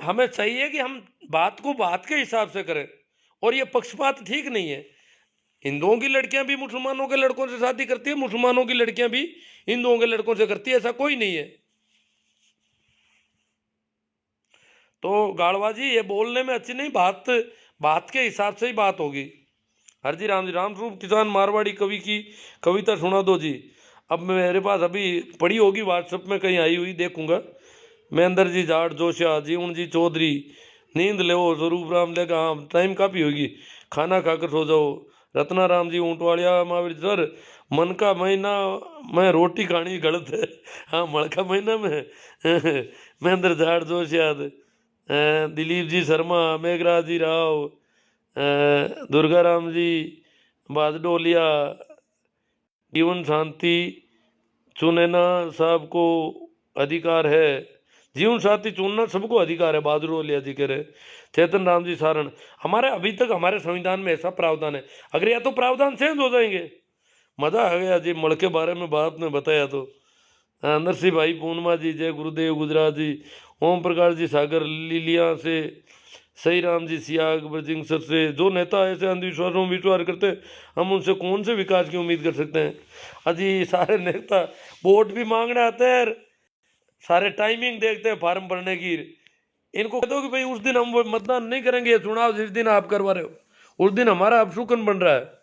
हमें चाहिए कि हम बात को बात के हिसाब से करें। और ये पक्षपात ठीक नहीं है। हिंदुओं की लड़कियां भी मुसलमानों के लड़कों से शादी करती है, मुसलमानों की लड़कियां भी हिंदुओं के लड़कों से करती है, ऐसा कोई नहीं है। तो गाड़वाजी ये बोलने में अच्छी नहीं, बात के हिसाब से ही बात होगी। हरजी राम जी, राम स्वरूप किसान मारवाड़ी कवि की कविता सुना दो जी। अब मेरे पास अभी पड़ी होगी व्हाट्सएप में कहीं आई हुई, देखूंगा। महेंद्र जी जाट जोशिया, जीवन जी चौधरी, नींद ले स्वरूप राम लेगा, हाँ टाइम काफ़ी होगी, खाना खाकर सो जाओ। रत्ना राम जी ऊंटवाड़िया, महावीर सर मन का महीना में रोटी खानी गलत है। हाँ मल का महीना में महेंद्र जाट जोशिया, दिलीप जी शर्मा, मेघराज जी राव, दुर्गा राम जी बादडोलिया, जीवन शांति चुनना सबको अधिकार है। जीवन साथी चुनना सबको अधिकार है, बादडोलिया जी कह रहे। चेतन राम जी सारण, हमारे अभी तक हमारे संविधान में ऐसा प्रावधान है। अगर या तो प्रावधान चेंज हो जाएंगे। मजा आ गया जी मड़ के बारे में बात ने बताया तो। नरसिंह भाई पूर्णिमा जी, जय गुरुदेव गुजरात जी, ओम प्रकाश जी सागर लिलिया से, सही राम जी सियाग ब्रजिंगसर से। जो नेता ऐसे अंधविश्वासों में विश्वास करते हैं, हम उनसे कौन से विकास की उम्मीद कर सकते हैं। अजी सारे नेता वोट भी मांगने आते हैं, सारे टाइमिंग देखते हैं फार्म भरने की। इनको कह दो कि भाई उस दिन हम वो मतदान नहीं करेंगे, चुनाव जिस दिन आप करवा रहे हो उस दिन हमारा अपशुकन बन रहा है।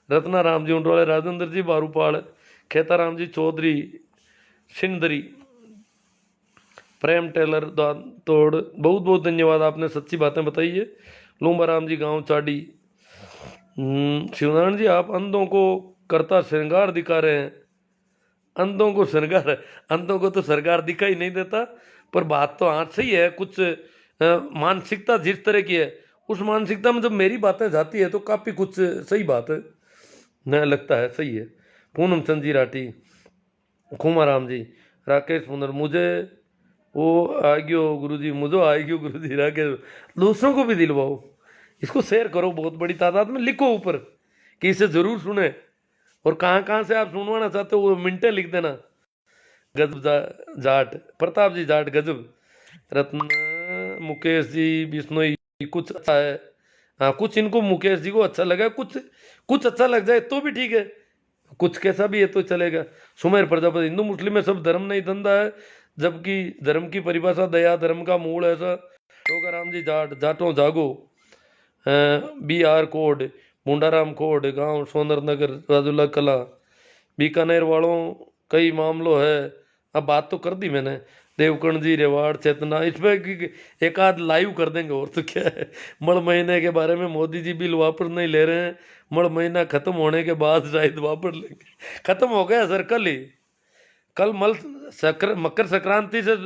रत्ना राम जी उंटवाले, राजेंद्र जी बारूपाल, खेता राम जी चौधरी सिंदरी, प्रेम टेलर तोड़, बहुत बहुत धन्यवाद, आपने सच्ची बातें बताई है। लूम्बा राम जी गांव चाडी। शिवनारायण जी, आप अंधों को करता श्रृंगार दिखा रहे हैं। अंधों को श्रृंगार, अंधों को तो सरकार दिखाई नहीं देता। पर बात तो आज सही है। कुछ मानसिकता जिस तरह की है, उस मानसिकता में जब मेरी बातें जाती है तो काफ़ी कुछ सही बात है, न लगता है सही है। पूनम चंद जी राठी, खुमाराम जी, राकेश पुनर, मुझे वो आएगी गुरु जी, मुझे आएगी गुरु जी। राकेश, दूसरों को भी दिलवाओ, इसको शेयर करो बहुत बड़ी तादाद में, लिखो ऊपर कि इसे जरूर सुने। और कहाँ कहाँ से आप सुनवाना चाहते हो वो मिनटें लिख देना। गजब जाट, प्रताप जी जाट गजब, रत्न मुकेश जी बिश्नोई, कुछ अच्छा है। हाँ कुछ इनको मुकेश जी को अच्छा लगा, कुछ कुछ अच्छा लग जाए तो भी ठीक है, कुछ कैसा भी है तो चलेगा। सुमेर प्रजापति, हिंदू मुस्लिम में सब धर्म नहीं धंधा है, जबकि धर्म की परिभाषा दया धर्म का मूल ऐसा। टोकाराम जी जाट, जाटों जागो। बी आर कोड, मुंडाराम कोड, गांव सोनर नगर, राजुल्ला कला, बीकानेर वालों कई मामलों है। अब बात तो कर दी मैंने। देवकर्ण जी रेवाड़, चेतना, इस पर एक आध लाइव कर देंगे और तो क्या है। मड़ महीने के बारे में मोदी जी बिल वापस नहीं ले रहे हैं, मड़ महीना खत्म होने के बाद शायद वापस लेंगे। खत्म हो गया सर कल ही, कल मकर संक्रांति से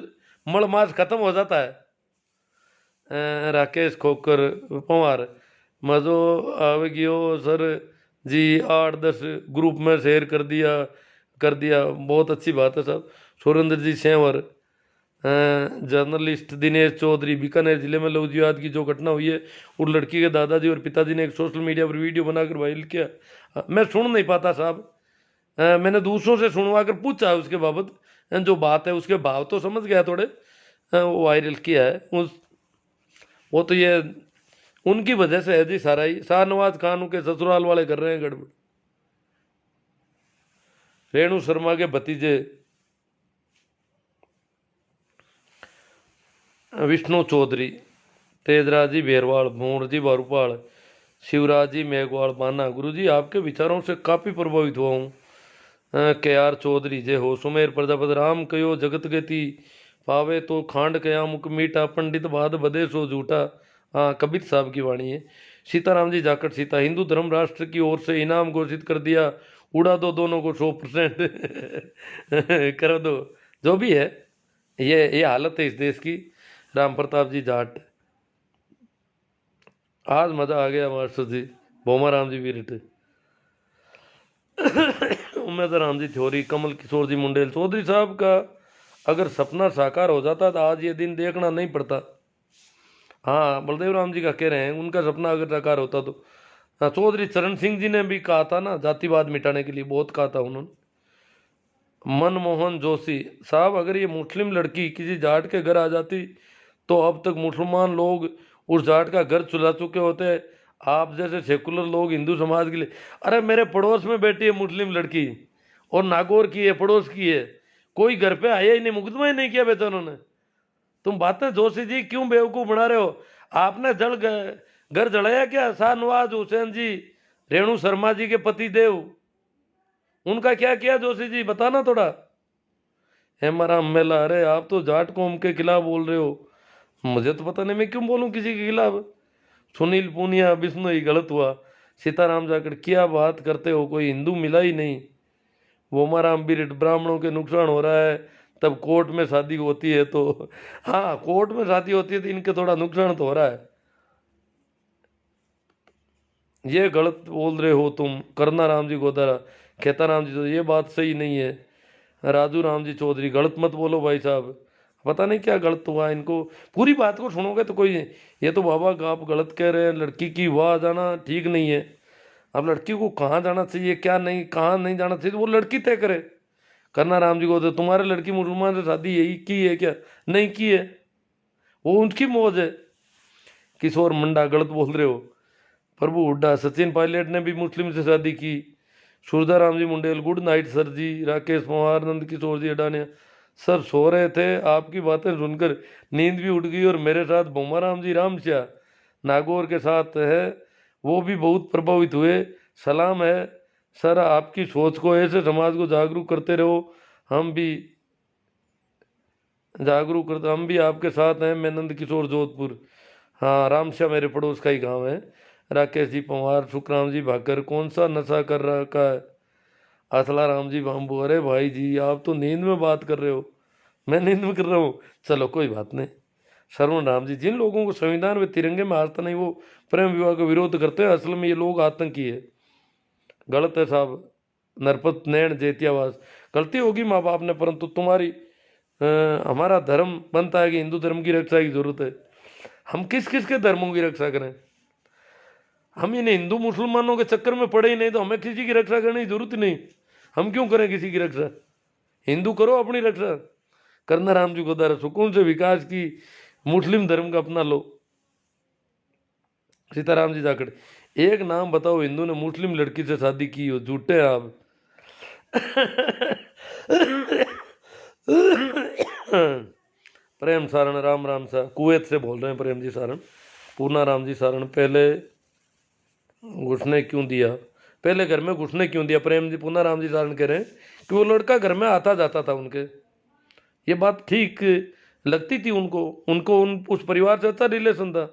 मड़ मास खत्म हो जाता है। राकेश खोकर पवार, मजो आवे गयो सर जी 8-10 ग्रुप में शेयर कर दिया। बहुत अच्छी बात है साहब। सुरेंद्र जी सेंवर, जर्नलिस्ट दिनेश चौधरी, बीकानेर जिले में लव जिहाद की जो घटना हुई है उस लड़की के दादाजी और पिताजी ने एक सोशल मीडिया पर वीडियो बनाकर वायरल किया। मैं सुन नहीं पाता साहब, मैंने दूसरों से सुनवा कर पूछा उसके बाबत, जो बात है उसके भाव तो समझ गया थोड़े। वो वायरल किया है उस, वो तो ये उनकी वजह से है जी सारा ही। शाहनवाज खान के ससुराल वाले कर रहे हैं गड़बड़। रेणु शर्मा के भतीजे विष्णु चौधरी, तेजराज जी बेरवाल, भूण जी बारूपाल, शिवराज जी मेघवाल माना। गुरु जी आपके विचारों से काफ़ी प्रभावित हुआ हूँ। के आर चौधरी जय हो। सुमेर प्रजापति राम कयो जगत गति पावे तो खांड कया मुख मीठा पंडित बाद बदे सो झूठा। हाँ कबीर साहब की वाणी है। सीताराम जी जाकट सीता, हिंदू धर्म राष्ट्र की ओर से इनाम घोषित कर दिया, उड़ा दो दोनों को 100% कर दो। जो भी है ये हालत है इस देश की। राम प्रताप जी जाट, आज मजा आ गया मास्टर जी। भोमा राम जी वीरट, उमेद राम जी थ्योरी, कमल किशोर जी मुंडेल। चौधरी साहब का अगर सपना साकार हो जाता तो आज ये दिन देखना नहीं पड़ता। हाँ बलदेव राम जी का कह रहे हैं उनका सपना अगर साकार होता तो। हाँ चौधरी चरण सिंह जी ने भी कहा था ना, जातिवाद मिटाने के लिए बहुत कहा था उन्होंने। मनमोहन जोशी साहब, अगर ये मुस्लिम लड़की किसी जाट के घर आ जाती तो अब तक मुसलमान लोग उस जाट का घर चुरा चुके होते। आप जैसे सेकुलर लोग हिंदू समाज के लिए, अरे मेरे पड़ोस में बैठी है मुस्लिम लड़की और नागौर की है, पड़ोस की है, कोई घर पे आया ही नहीं, मुकदमा ही नहीं किया बेचा उन्होंने। तुम बातें जोशी जी क्यों बेवकूफ बना रहे हो? आपने घर जलाया क्या? शाहनवाज हुसैन जी, रेणु शर्मा जी के पति देव, उनका क्या किया जोशी जी, बताना थोड़ा। हेमाराम मेला, अरे आप तो जाट कौम के खिलाफ बोल रहे हो, मुझे तो पता नहीं मैं क्यों बोलूं किसी के खिलाफ। सुनील पूनिया, विष्णु ही गलत हुआ। सीताराम जाकर क्या बात करते हो, कोई हिंदू मिला ही नहीं। वोमाराम बिरट, ब्राह्मणों के नुकसान हो रहा है तब कोर्ट में शादी होती है तो। हाँ कोर्ट में शादी होती है तो इनके थोड़ा नुकसान तो हो रहा है। ये गलत बोल रहे हो तुम। करना राम जी गोदारा, खेता राम जी तो ये बात सही नहीं है। राजू राम जी चौधरी, गलत मत बोलो भाई साहब, पता नहीं क्या गलत हुआ इनको। पूरी बात को सुनोगे तो कोई, ये तो बाबा आप गलत कह रहे हैं, लड़की की वहाँ जाना ठीक नहीं है। अब लड़की को कहाँ जाना चाहिए क्या नहीं, कहाँ नहीं जाना चाहिए वो लड़की तय करे। करना राम जी को तो तुम्हारे लड़की मुसलमान से शादी यही की है क्या? नहीं की है, वो उनकी मौज है। किशोर मंडा, गलत बोल रहे हो। प्रभु हुड्डा, सचिन पायलट ने भी मुस्लिम से शादी की। सूरदाराम जी मुंडेल, गुड नाइट सर जी। राकेश पवार, नंद किशोर जी अडानिया, सर सो रहे थे आपकी बातें सुनकर नींद भी उड़ गई। और मेरे साथ भोमाराम जी रामश्या नागौर के साथ है, वो भी बहुत प्रभावित हुए। सलाम है सर, आपकी सोच को ऐसे समाज को जागरूक करते रहो, हम भी हम भी आपके साथ हैं। मैं नंद किशोर जोधपुर। हाँ रामश्या मेरे पड़ोस का ही गांव है। राकेश जी पवार, सुखराम जी भाकर, कौन सा नशा कर रखा है? असला राम जी बाम्बू, अरे भाई जी आप तो नींद में बात कर रहे हो, मैं नींद में कर रहा हूँ, चलो कोई बात नहीं। शरवण राम जी, जिन लोगों को संविधान में तिरंगे में आस्था नहीं वो प्रेम विवाह का विरोध करते हैं, असल में ये लोग आतंकी है। गलत है साहब। नरपत नैण जेतियावास, गलती होगी माँ बाप ने, परंतु तुम्हारी हमारा धर्म बनता है कि हिंदू धर्म की रक्षा की जरूरत है। हम किस किस के धर्मों की रक्षा करें? हम इन हिंदू मुसलमानों के चक्कर में पड़े ही नहीं तो हमें किसी की रक्षा करने की जरूरत ही नहीं। हम क्यों करें किसी की रक्षा? हिंदू करो अपनी रक्षा। करना राम जी गोदारा, सुकून से विकास की मुस्लिम धर्म का अपना लो। सीताराम जी जाखड़, एक नाम बताओ हिंदू ने मुस्लिम लड़की से शादी की हो, झूठे हैं आप। प्रेम सारण, राम राम सा, कुवैत से बोल रहे हैं प्रेम जी सारण। पूना राम जी सारण, पहले घुसने क्यों दिया, पहले घर में घुसने क्यों दिया? प्रेम जी, पूना राम जी सारण कह रहे हैं कि वो लड़का घर में आता जाता था उनके, ये बात ठीक लगती थी उनको, उस परिवार से अच्छा रिलेशन था।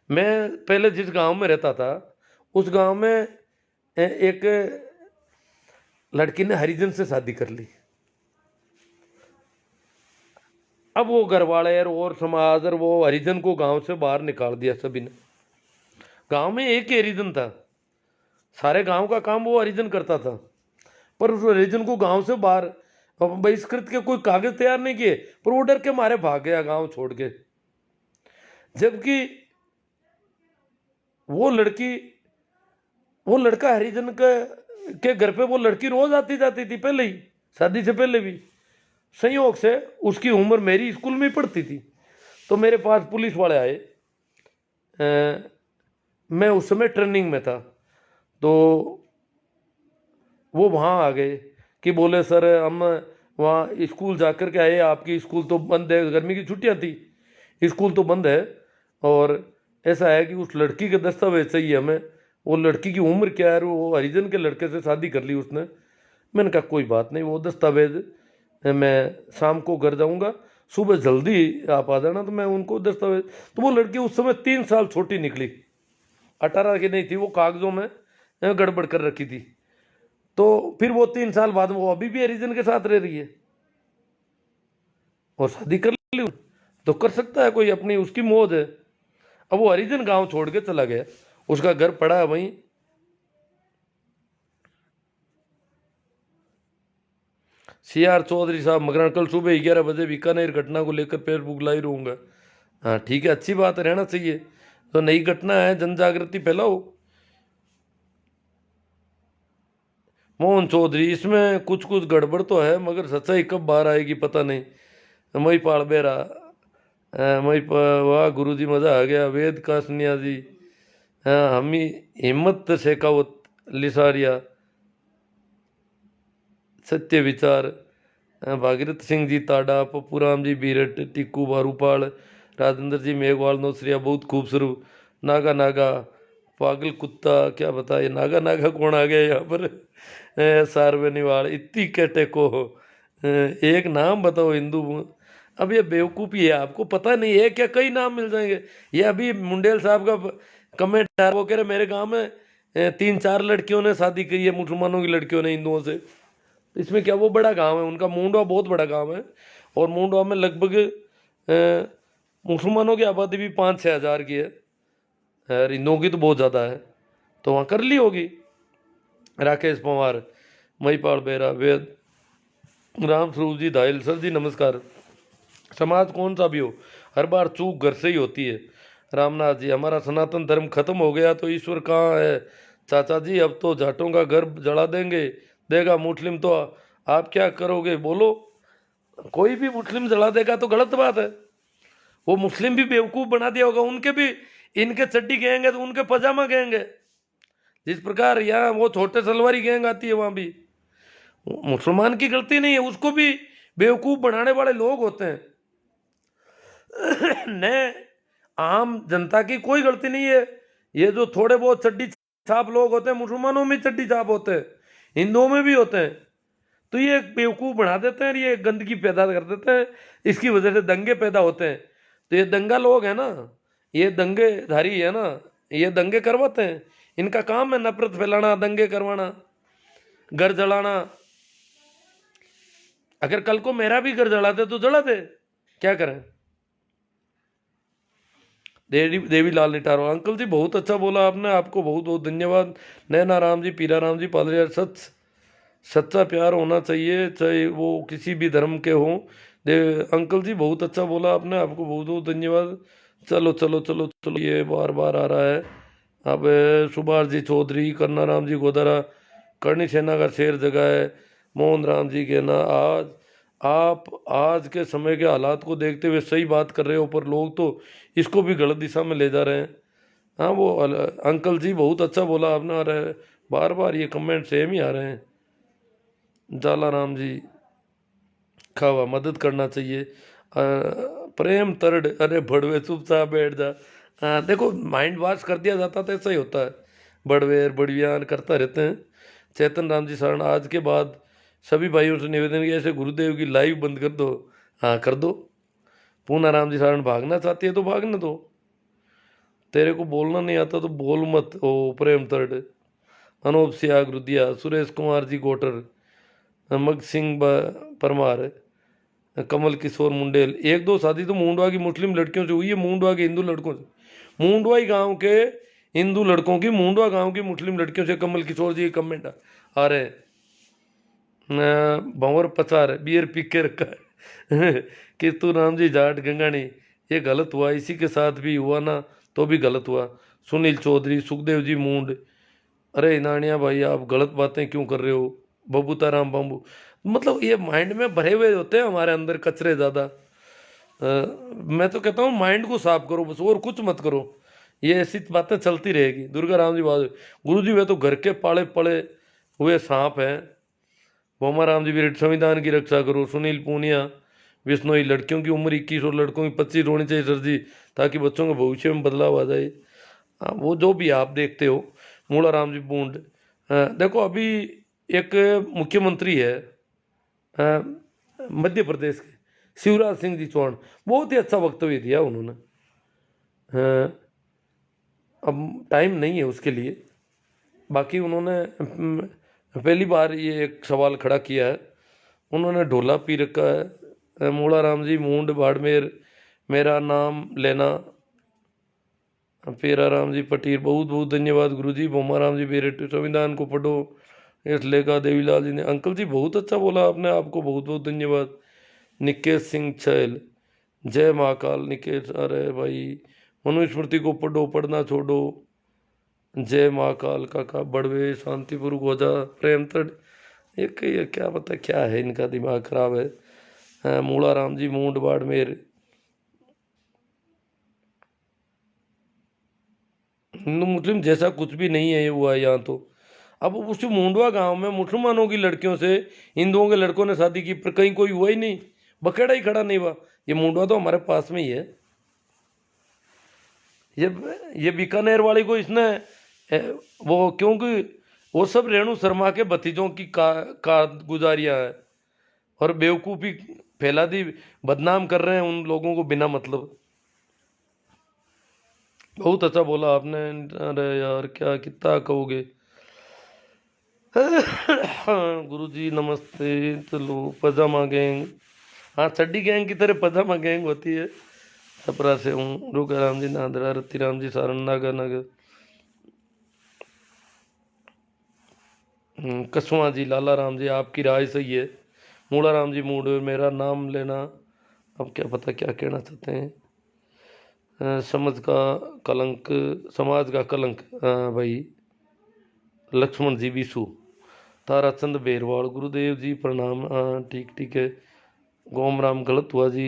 मैं पहले जिस गांव में रहता था उस गांव में एक लड़की ने हरिजन से शादी कर ली। अब वो घर वाले और समाज और वो हरिजन को गांव से बाहर निकाल दिया सभी ने। गांव में एक ही हरिजन था, सारे गांव का काम वो हरिजन करता था, पर उस हरिजन को गांव से बाहर बहिष्कृत के कोई कागज तैयार नहीं किए, पर वो डर के मारे भाग गया गांव छोड़ के। जबकि वो लड़की, वो लड़का हरिजन के घर पे वो लड़की रोज आती जाती थी, पहले ही शादी से पहले भी। संयोग से उसकी उम्र मेरी स्कूल में ही पढ़ती थी। तो मेरे पास पुलिस वाले आए, मैं उस समय ट्रेनिंग में था, तो वो वहाँ आ गए कि बोले सर हम वहाँ स्कूल जाकर के आए, आपकी स्कूल तो बंद है, गर्मी की छुट्टियाँ थी, स्कूल तो बंद है, और ऐसा है कि उस लड़की के दस्तावेज चाहिए हमें। वो लड़की की उम्र क्या है, वो हरिजन के लड़के से शादी कर ली उसने। मैंने कहा कोई बात नहीं, वो दस्तावेज मैं शाम को घर जाऊंगा, सुबह जल्दी आप आ जाना। तो मैं उनको दस्तावेज, तो वो लड़की उस समय 3 साल छोटी निकली, 18 की नहीं थी, वो कागजों में गड़बड़ कर रखी थी। तो फिर वो 3 साल बाद वो अभी भी हरिजन के साथ रह रही है और शादी कर ली। तो कर सकता है कोई, अपनी उसकी मौज है। अब वो हरिजन गांव छोड़ के चला गया, उसका घर पड़ा है वहीं। CR चौधरी साहब मकरान, कल सुबह 11 बजे बीकानेर घटना को लेकर फेसबुक लाइव रहूंगा। हाँ ठीक है, अच्छी बात है, रहना चाहिए। तो नई घटना है, जन जागृति फैलाओ। मोहन चौधरी, इसमें कुछ कुछ गड़बड़ तो है, मगर सच्चाई कब बाहर आएगी पता नहीं। मई पाल बेरा, वाह गुरु जी मजा आ गया। वेद का सन्यासी, हाँ हमी हिम्मत शेखावत लिसारिया, सत्य विचार, भागीरथ सिंह जी ताडा, पप्पू राम जी बीरट, टिक्कू बारूपाल, राजेंद्र जी मेघवाल नौसरिया, बहुत खूबसूरत। नागा नागा, पागल कुत्ता, क्या बताए नागा नागा कौन आ गया यहाँ पर। सारवेनीवाल, इतनी कहते को एक नाम बताओ हिंदू। अब ये बेवकूफ़ी है, आपको पता नहीं है क्या, कई नाम मिल जाएंगे। ये अभी मुंडेल साहब का कमेंट आ रहा, वो कह रहे मेरे गांव में 3-4 लड़कियों ने शादी की है, मुसलमानों की लड़कियों ने हिंदुओं से। तो इसमें क्या, वो बड़ा गांव है उनका, मुंडवा बहुत बड़ा गांव है, और मुंडवा में लगभग मुसलमानों की आबादी भी 5-6 हज़ार की है, और हिंदुओं की तो बहुत ज़्यादा है। तो वहाँ कर ली होगी। राकेश पवार, महिपाल बेरा, वेद राम स्वरूप जी धाइल, सर जी नमस्कार। समाज कौन सा भी हो, हर बार चूक घर से ही होती है। रामनाथ जी, हमारा सनातन धर्म खत्म हो गया तो ईश्वर कहाँ है चाचा जी, अब तो जाटों का घर जला देंगे, देगा मुस्लिम तो आप क्या करोगे बोलो। कोई भी मुस्लिम जला देगा तो गलत बात है। वो मुस्लिम भी बेवकूफ़ बना दिया होगा, उनके भी इनके चड्डी गएंगे तो उनके पजामा गएंगे। जिस प्रकार यहाँ वो छोटे सलवारी गैंग आती है, वहाँ भी मुसलमान की गलती नहीं है, उसको भी बेवकूफ़ बनाने वाले लोग होते हैं। न आम जनता की कोई गलती नहीं है। ये जो थोड़े बहुत चड्डी छाप लोग होते हैं, मुसलमानों में चड्डी छाप होते हैं, हिंदुओं में भी होते हैं, तो ये बेवकूफ़ बना देते हैं, ये गंदगी पैदा कर देते हैं, इसकी वजह से दंगे पैदा होते हैं। तो ये दंगा लोग हैं ना, ये दंगेधारी है ना, ये दंगे करवाते हैं, इनका काम है नफरत फैलाना, दंगे करवाना, घर जलाना। अगर कल को मेरा भी घर जला दे तो जला दे, क्या करें। देवी लाल निटारो, अंकल जी बहुत अच्छा बोला आपने, आपको बहुत बहुत धन्यवाद। नैना राम जी, पीरा राम जी पादरिया, सच्चा प्यार होना चाहिए, चाहे वो किसी भी धर्म के हों। अंकल जी बहुत अच्छा बोला आपने, आपको बहुत बहुत धन्यवाद। चलो चलो चलो चलो, ये बार बार आ रहा है। अब सुभाष जी चौधरी, करना राम जी गोदारा, करणी सेना का शेर जगह है, मोहन राम जी कहना, आज आप आज के समय के हालात को देखते हुए सही बात कर रहे हो, पर लोग तो इसको भी गलत दिशा में ले जा रहे हैं। हाँ वो अंकल जी बहुत अच्छा बोला आपने, और बार बार ये कमेंट सेम ही आ रहे हैं। जाला राम जी, खावा मदद करना चाहिए। प्रेम तरड, अरे भड़वे चुपचाप बैठ जा। देखो माइंड वॉश कर दिया जाता तो ऐसा ही होता है, बड़वेर बड़वियान करता रहते हैं। चेतन राम जी शरण, आज के बाद सभी भाइयों से निवेदन किया, ऐसे गुरुदेव की लाइव बंद कर दो। हाँ कर दो। पूना राम जी शरण, भागना चाहती है तो भागने दो, तेरे को बोलना नहीं आता तो बोल मत। ओ प्रेम तरड, अनूप सियाग रुदिया, सुरेश कुमार जी गोटर, मग सिंह परमार, कमल किशोर मुंडेल। 1-2 शादी तो मुंडवा की मुस्लिम लड़कियों से हुई है, मुंडवा के हिंदू लड़कों से। मुंडवाई गांव के हिंदू लड़कों की मुंडवा गांव की मुस्लिम लड़कियों से कमल किशोर जी के कमेंट आ रहे भंवर पचार बियर पी के रखा है कि तू राम जी जाट गंगानी ये गलत हुआ, इसी के साथ भी हुआ ना तो भी गलत हुआ। सुनील चौधरी, सुखदेव जी मूंड, अरे नानिया भाई आप गलत बातें क्यों कर रहे हो। बबूता राम बाबू, मतलब ये माइंड में भरे हुए होते हैं हमारे अंदर कचरे ज़्यादा। मैं तो कहता हूँ माइंड को साफ करो बस, और कुछ मत करो, ये ऐसी बातें चलती रहेगी। दुर्गा राम जी बात, गुरु जी वे तो घर के पाले पड़े हुए सांप हैं। बोमा राम जी भी संविधान की रक्षा करो। सुनील पूनिया, बिश्नोई, लड़कियों की उम्र 21 और लड़कों की 25 होनी चाहिए सर जी, ताकि बच्चों के भविष्य में बदलाव आ जाए। हाँ, वो जो भी आप देखते हो। मूला राम जी बूंद, देखो अभी एक मुख्यमंत्री है मध्य प्रदेश के, शिवराज सिंह जी चौहान, बहुत ही अच्छा वक्तव्य दिया उन्होंने। अब टाइम नहीं है उसके लिए, बाकी उन्होंने पहली बार ये एक सवाल खड़ा किया है। उन्होंने ढोला पी रखा है। मूला राम जी मूंड बाड़मेर, मेरा नाम लेना। पेरा राम जी पटीर, बहुत बहुत धन्यवाद गुरु जी। बोमा राम जी बेरेट, संविधान को पढ़ो, इस लेखा देवीलाल जी ने, अंकल जी बहुत अच्छा बोला आपने, आपको बहुत बहुत धन्यवाद। निकेश सिंह छैल, जय महाकाल निकेश, अरे भाई मनुस्मृति को पढ़ो, पढ़ना छोड़ो, जय महाकाल काका बड़वे, शांतिपुर गोजा, प्रेमतड़, ये क्या पता क्या है, इनका दिमाग खराब है। मूला राम जी मूंड बाड़मेर, हिंदू मुस्लिम जैसा कुछ भी नहीं है ये हुआ है यहाँ तो। अब उस मुंडवा गांव में मुसलमानों की लड़कियों से हिंदुओं के लड़कों ने शादी की, पर कहीं कोई हुआ ही नहीं, बखेड़ा ही खड़ा नहीं हुआ। ये मुंडवा तो हमारे पास में ही है। ये बीकानेर वाली को इसने वो, क्योंकि वो सब रेणु शर्मा के भतीजों की कारगुजारियां है, और बेवकूफ़ी फैला दी, बदनाम कर रहे हैं उन लोगों को बिना मतलब। बहुत अच्छा बोला आपने। अरे यार क्या कितना कहोगे। गुरु जी नमस्ते। चलो पजामा गैंग, हाँ चड्डी गैंग की तरह पजामा गैंग होती है। छपरा से हूँ। रोका राम जी नादरा, रति राम जी सारण, नागा नगर, कसवा जी, लाला राम जी आपकी राय सही है। मूला राम जी मूड, मेरा नाम लेना, अब क्या पता क्या कहना चाहते हैं। समझ का कलंक, समाज का कलंक, भाई लक्ष्मण जी विशु, ताराचंद बेरवाल, गुरुदेव जी प्रणाम, हाँ ठीक ठीक है। गोम राम गलत हुआ जी।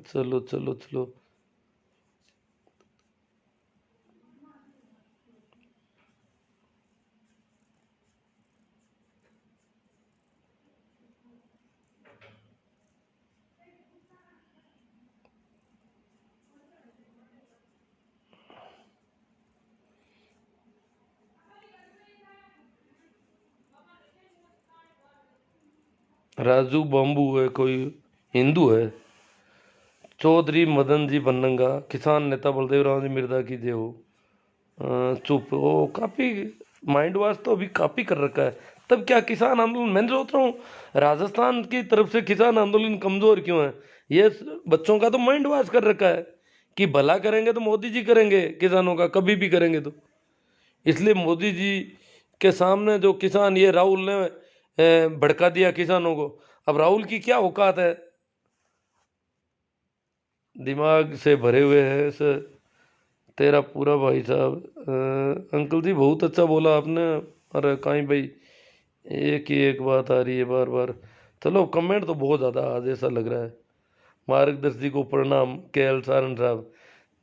चलो चलो चलो। राजू बम्बू है कोई, हिंदू है। चौधरी मदन जी बनंगा, किसान नेता बलदेव राम जी मिर्जा की जय हो। चुप, वो काफी माइंड वॉश तो अभी काफी कर रखा है। तब क्या किसान आंदोलन, मैं सोच रहा हूँ राजस्थान की तरफ से किसान आंदोलन कमजोर क्यों है। ये बच्चों का तो माइंड वॉश कर रखा है कि भला करेंगे तो मोदी जी करेंगे किसानों का, कभी भी करेंगे तो। इसलिए मोदी जी के सामने जो किसान, ये राहुल ने भड़का दिया किसानों को। अब राहुल की क्या औकात है, दिमाग से भरे हुए हैं सर। तेरा पूरा भाई साहब, अंकल जी बहुत अच्छा बोला आपने। अरे कहीं भाई एक ही एक बात आ रही है बार बार। चलो कमेंट तो बहुत ज़्यादा आज ऐसा लग रहा है। मार्गदर्शी को प्रणाम, के एल सारण साहब,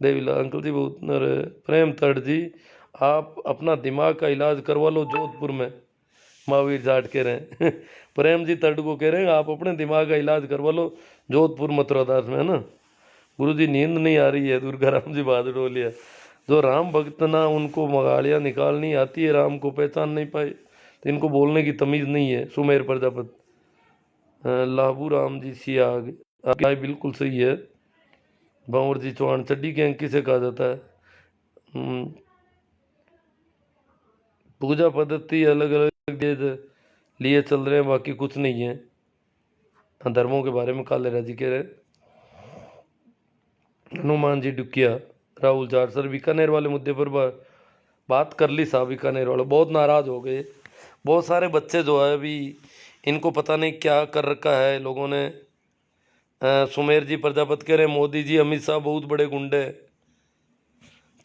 देवीला अंकल जी बहुत। अरे प्रेम तट जी, आप अपना दिमाग का इलाज करवा लो जोधपुर में, महावीर जाट कह रहे हैं। प्रेम जी तट को कह रहे हैं आप अपने दिमाग का इलाज करवा लो जोधपुर मथुरा दास में, है ना। गुरु जी नींद नहीं आ रही है, दुर्गा राम जी बहादुर बोलिया, जो राम भक्त ना उनको मगालियाँ निकालनी आती है, राम को पहचान नहीं पाए तो इनको बोलने की तमीज़ नहीं है। सुमेर प्रजापति, लाबू राम जी सियाग, आपकी राय बिल्कुल सही है। बांवर जी चौहान, चड्डी गैंग किसे कहा जाता है। पूजा पद्धति अलग अलग लिए चल रहे हैं, बाकी कुछ नहीं है। धर्मों के बारे में काले राजी कह रहे हैं। हनुमान जी डुकिया, राहुल जाट सर बीकानेर वाले मुद्दे पर बात कर ली साहब, बीकानेर वाले बहुत नाराज़ हो गए। बहुत सारे बच्चे जो है अभी इनको पता नहीं क्या कर रखा है लोगों ने। सुमेर जी प्रजापति कह रहे मोदी जी अमित शाह बहुत बड़े गुंडे।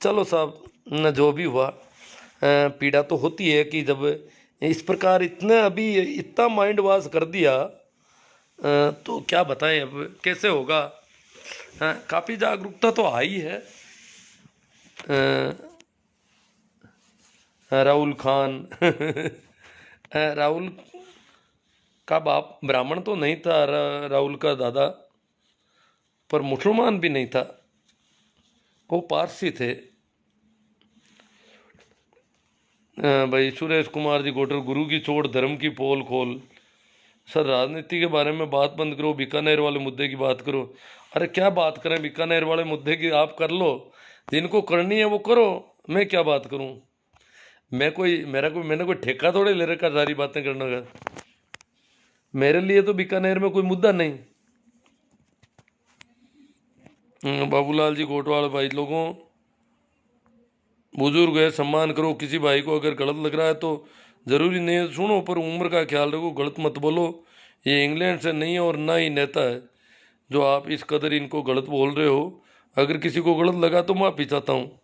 चलो साहब, न जो भी हुआ, पीड़ा तो होती है कि जब इस प्रकार इतने अभी इतना माइंड वॉश कर दिया, तो क्या बताएं अब कैसे होगा। काफ़ी जागरूकता तो आई है। राहुल खान राहुल का बाप ब्राह्मण तो नहीं था, राहुल का दादा, पर मुसलमान भी नहीं था, वो पारसी थे। भाई सुरेश कुमार जी गोटर, गुरु की छोड़ धर्म की पोल खोल। सर राजनीति के बारे में बात बंद करो, बीकानेर वाले मुद्दे की बात करो। अरे क्या बात करें, बीकानेर वाले मुद्दे की आप कर लो, जिनको करनी है वो करो, मैं क्या बात करूं। मैंने कोई ठेका थोड़े ले रखा सारी बातें करने का। मेरे लिए तो बीकानेर में कोई मुद्दा नहीं। बाबूलाल जी कोटवाल, भाई लोगों बुजुर्ग है सम्मान करो, किसी भाई को अगर गलत लग रहा है तो ज़रूरी नहीं है सुनो, पर उम्र का ख्याल रखो, गलत मत बोलो। ये इंग्लैंड से नहीं है और ना ही नेता है जो आप इस कदर इनको गलत बोल रहे हो। अगर किसी को गलत लगा तो माफ़ी चाहता हूँ।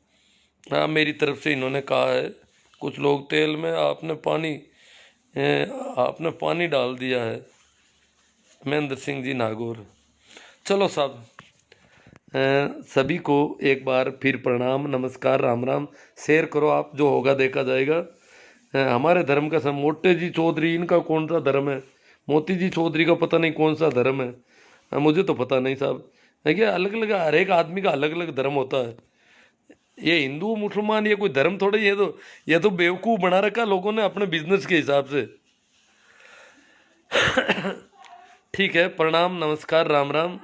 हाँ, मेरी तरफ से इन्होंने कहा है कुछ लोग तेल में आपने पानी डाल दिया है। महेंद्र सिंह जी नागौर। चलो साहब, सभी को एक बार फिर प्रणाम, नमस्कार, राम राम। शेयर करो आप, जो होगा देखा जाएगा। हमारे धर्म का सब मोटे जी चौधरी, इनका कौन सा धर्म है, मोती जी चौधरी का पता नहीं कौन सा धर्म है। मुझे तो पता नहीं साहब। देखिए अलग अलग हर एक आदमी का अलग अलग धर्म होता है। ये हिंदू मुसलमान ये कोई धर्म थोड़े, ये तो बेवकूफ़ बना रखा लोगों ने अपने बिजनेस के हिसाब से। ठीक है, प्रणाम, नमस्कार, राम राम।